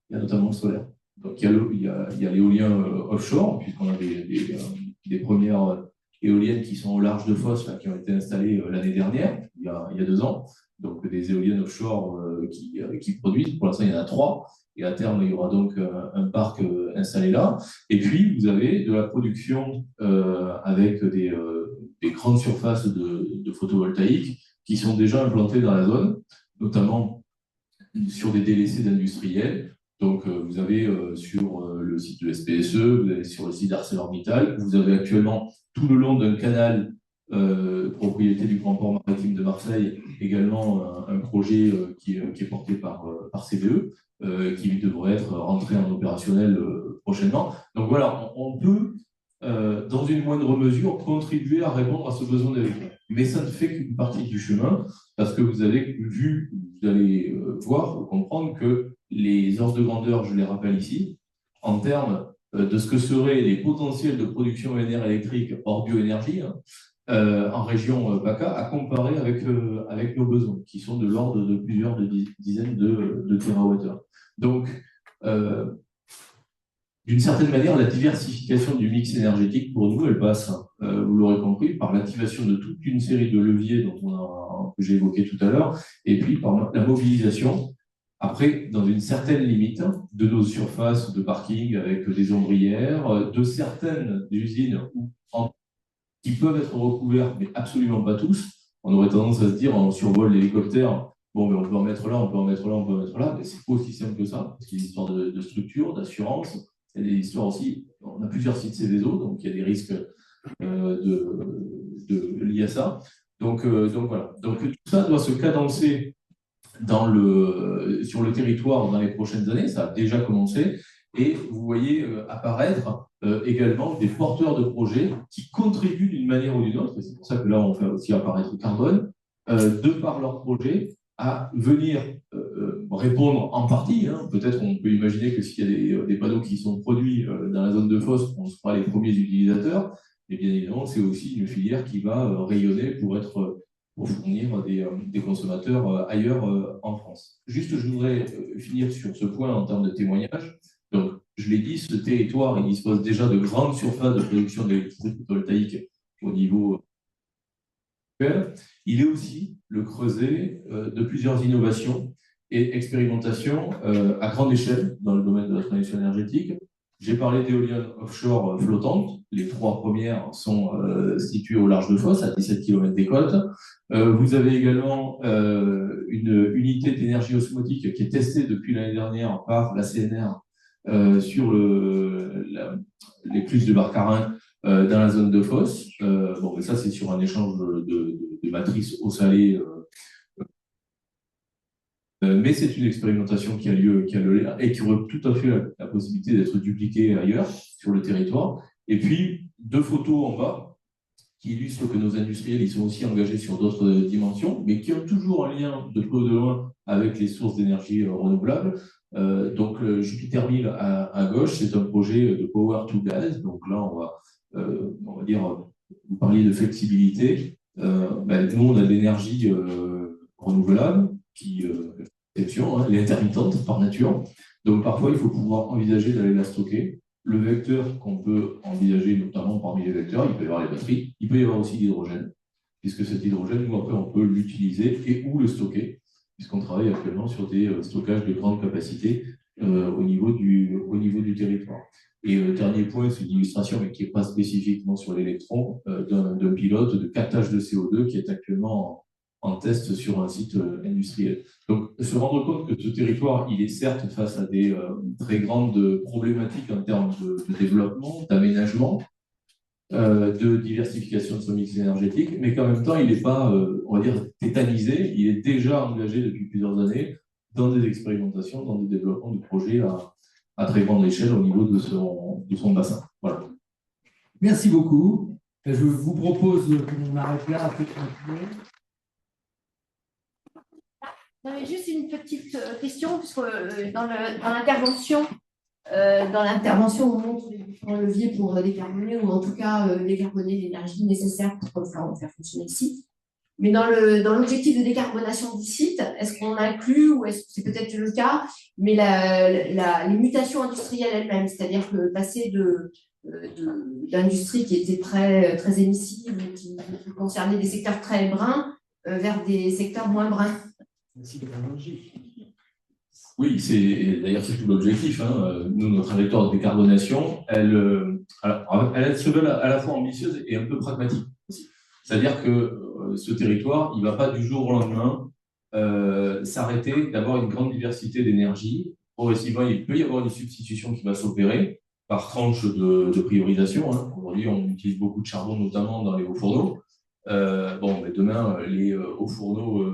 il y a notamment le solaire. Donc, il y a l'éolien offshore, puisqu'on a des premières éoliennes qui sont au large de Fos, là, qui ont été installées l'année dernière, il y a 2 ans. Donc, des éoliennes offshore qui produisent. Pour l'instant, il y en a 3. Et à terme, il y aura donc un parc installé là. Et puis, vous avez de la production avec des grandes surfaces de photovoltaïque qui sont déjà implantées dans la zone, notamment sur des délaissés d'industriels. Donc, vous avez sur le site de SPSE, vous avez sur le site d'ArcelorMittal, vous avez actuellement tout le long d'un canal propriété du Grand Port Maritime de Marseille, également un projet qui est porté par CBE, qui devrait être rentré en opérationnel prochainement. Donc voilà, on peut, dans une moindre mesure, contribuer à répondre à ce besoin d'électrons. Mais ça ne fait qu'une partie du chemin, parce que vous allez voir, comprendre que les ordres de grandeur, je les rappelle ici, en termes de ce que seraient les potentiels de production linéaire électrique hors bioénergie, hein, en région PACA à comparer avec nos besoins, qui sont de l'ordre de plusieurs dizaines de térawattheures. Donc, d'une certaine manière, la diversification du mix énergétique, pour nous, elle passe, vous l'aurez compris, par l'activation de toute une série de leviers que j'ai évoqués tout à l'heure, et puis par la mobilisation, après, dans une certaine limite, de nos surfaces de parking avec des ombrières, de certaines usines qui peuvent être recouvertes, mais absolument pas tous. On aurait tendance à se dire, on survole l'hélicoptère, bon, mais on peut en mettre là, on peut en mettre là, on peut en mettre là, mais c'est pas aussi simple que ça, parce qu'il y a une histoire de structure, d'assurance, il y a des histoires aussi, on a plusieurs sites Céveso, donc il y a des risques liés à ça. Donc voilà. Donc tout ça doit se cadencer sur le territoire dans les prochaines années, ça a déjà commencé, et vous voyez apparaître également des porteurs de projets qui contribuent d'une manière ou d'une autre, et c'est pour ça que là on fait aussi apparaître le carbone, de par leurs projets, à venir répondre en partie. Peut-être on peut imaginer que s'il y a des panneaux qui sont produits dans la zone de Fos, on sera les premiers utilisateurs, et bien évidemment c'est aussi une filière qui va rayonner pour fournir des consommateurs ailleurs en France. Juste, je voudrais finir sur ce point en termes de témoignage. Donc, je l'ai dit, ce territoire, il dispose déjà de grandes surfaces de production d'électricité photovoltaïque au niveau actuel. Il est aussi le creuset de plusieurs innovations et expérimentations à grande échelle dans le domaine de la transition énergétique. J'ai parlé d'éoliennes offshore flottantes. Les 3 premières sont situées au large de Fos, à 17 km des côtes. Vous avez également une unité d'énergie osmotique qui est testée depuis l'année dernière par la CNR sur l'écluse de Barcarins dans la zone de Fos. Bon, ça, c'est sur un échange de matrices eau-salée. Mais c'est une expérimentation qui a lieu là et qui aurait tout à fait la possibilité d'être dupliquée ailleurs sur le territoire. Et puis, 2 photos en bas qui illustrent que nos industriels ils sont aussi engagés sur d'autres dimensions, mais qui ont toujours un lien de près ou de loin avec les sources d'énergie renouvelables. Donc, Jupiter 1000 à gauche, c'est un projet de power to gas. Donc là, on va dire, vous parliez de flexibilité. Nous, on a de l'énergie renouvelable qui elle est intermittente par nature. Donc parfois, il faut pouvoir envisager d'aller la stocker. Le vecteur qu'on peut envisager, notamment parmi les vecteurs, il peut y avoir les batteries, il peut y avoir aussi l'hydrogène, puisque cet hydrogène, nous, après, on peut l'utiliser et ou le stocker, puisqu'on travaille actuellement sur des stockages de grande capacité au niveau du territoire. Et le dernier point, c'est une illustration, mais qui n'est pas spécifiquement sur l'électron, d'un pilote de captage de CO2 qui est actuellement en test sur un site industriel. Donc, se rendre compte que ce territoire, il est certes face à des très grandes problématiques en termes de développement, d'aménagement, de diversification de son mix énergétique, mais qu'en même temps, il n'est pas, on va dire, tétanisé, il est déjà engagé depuis plusieurs années dans des expérimentations, dans des développements de projets à très grande échelle au niveau de son bassin. Voilà. Merci beaucoup. Je vous propose qu'on arrête là. Juste une petite question, puisque dans l'intervention, on montre les différents leviers pour décarboner, ou en tout cas décarboner l'énergie nécessaire pour faire fonctionner le site. Mais dans l'objectif de décarbonation du site, est-ce qu'on inclut, ou est-ce que c'est peut-être le cas, mais les mutations industrielles elles-mêmes, c'est-à-dire que passer d'industrie qui était très, très émissive, qui concernait des secteurs très bruns, vers des secteurs moins bruns. Oui, c'est tout l'objectif. Nous, notre trajectoire de décarbonation, elle se veut à la fois ambitieuse et un peu pragmatique aussi. C'est-à-dire que ce territoire, il ne va pas du jour au lendemain s'arrêter d'avoir une grande diversité d'énergie. Progressivement, il peut y avoir une substitution qui va s'opérer par tranche de priorisation. Aujourd'hui, on utilise beaucoup de charbon, notamment dans les hauts fourneaux. Mais demain, les hauts fourneaux,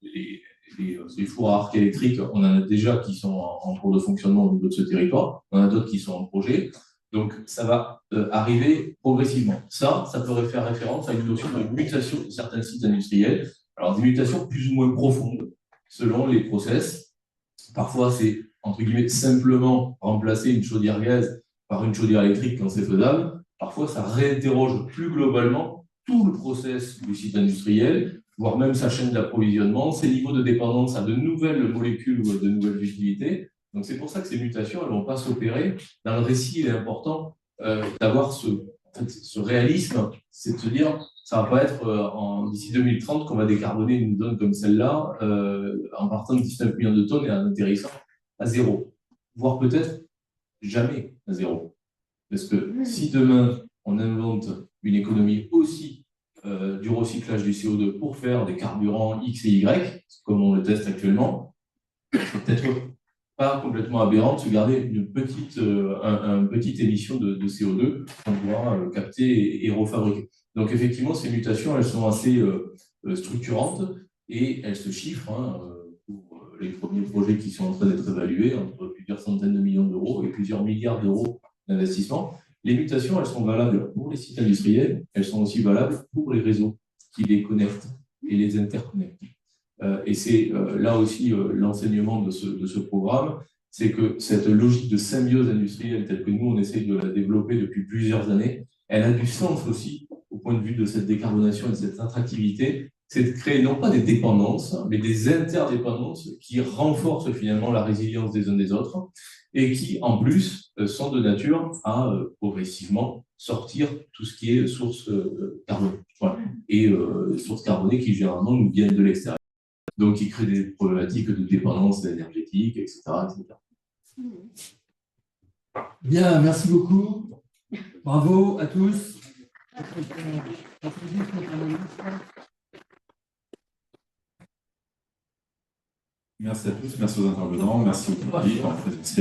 les fours à arc électriques, on en a déjà qui sont en cours de fonctionnement au niveau de ce territoire. On en a d'autres qui sont en projet. Donc, ça va arriver progressivement. Ça peut faire référence à une notion de mutation de certains sites industriels. Alors, des mutations plus ou moins profondes selon les process. Parfois, c'est, entre guillemets, simplement remplacer une chaudière gaz par une chaudière électrique quand c'est faisable. Parfois, ça réinterroge plus globalement tout le process du site industriel, voire même sa chaîne d'approvisionnement, ses niveaux de dépendance à de nouvelles molécules ou à de nouvelles utilités. Donc c'est pour ça que ces mutations, elles ne vont pas s'opérer. Dans le récit, il est important d'avoir ce réalisme, c'est de se dire, ça ne va pas être d'ici 2030 qu'on va décarboner une zone comme celle-là en partant de 19 millions de tonnes et en atterrissant à zéro, voire peut-être jamais à zéro. Parce que si demain, on invente une économie aussi du recyclage du CO2 pour faire des carburants X et Y, comme on le teste actuellement, c'est peut-être pas complètement aberrant de se garder une petite émission de CO2 qu'on pourra capter et refabriquer. Donc effectivement, ces mutations, elles sont assez structurantes et elles se chiffrent pour les premiers projets qui sont en train d'être évalués entre plusieurs centaines de millions d'euros et plusieurs milliards d'euros d'investissement. Les mutations, elles sont valables pour les sites industriels, elles sont aussi valables pour les réseaux qui les connectent et les interconnectent. Et c'est là aussi l'enseignement de ce programme, c'est que cette logique de symbiose industrielle telle que nous, on essaye de la développer depuis plusieurs années, elle a du sens aussi au point de vue de cette décarbonation et de cette attractivité, c'est de créer non pas des dépendances, mais des interdépendances qui renforcent finalement la résilience des uns des autres et qui, en plus, sont de nature à progressivement sortir tout ce qui est source carbonée. Voilà. Et sources carbonées qui généralement nous viennent de l'extérieur. Donc, qui créent des problématiques de dépendance énergétique, etc. Bien, merci beaucoup. Bravo à tous. Merci à tous, merci aux intervenants, merci au public en présentiel.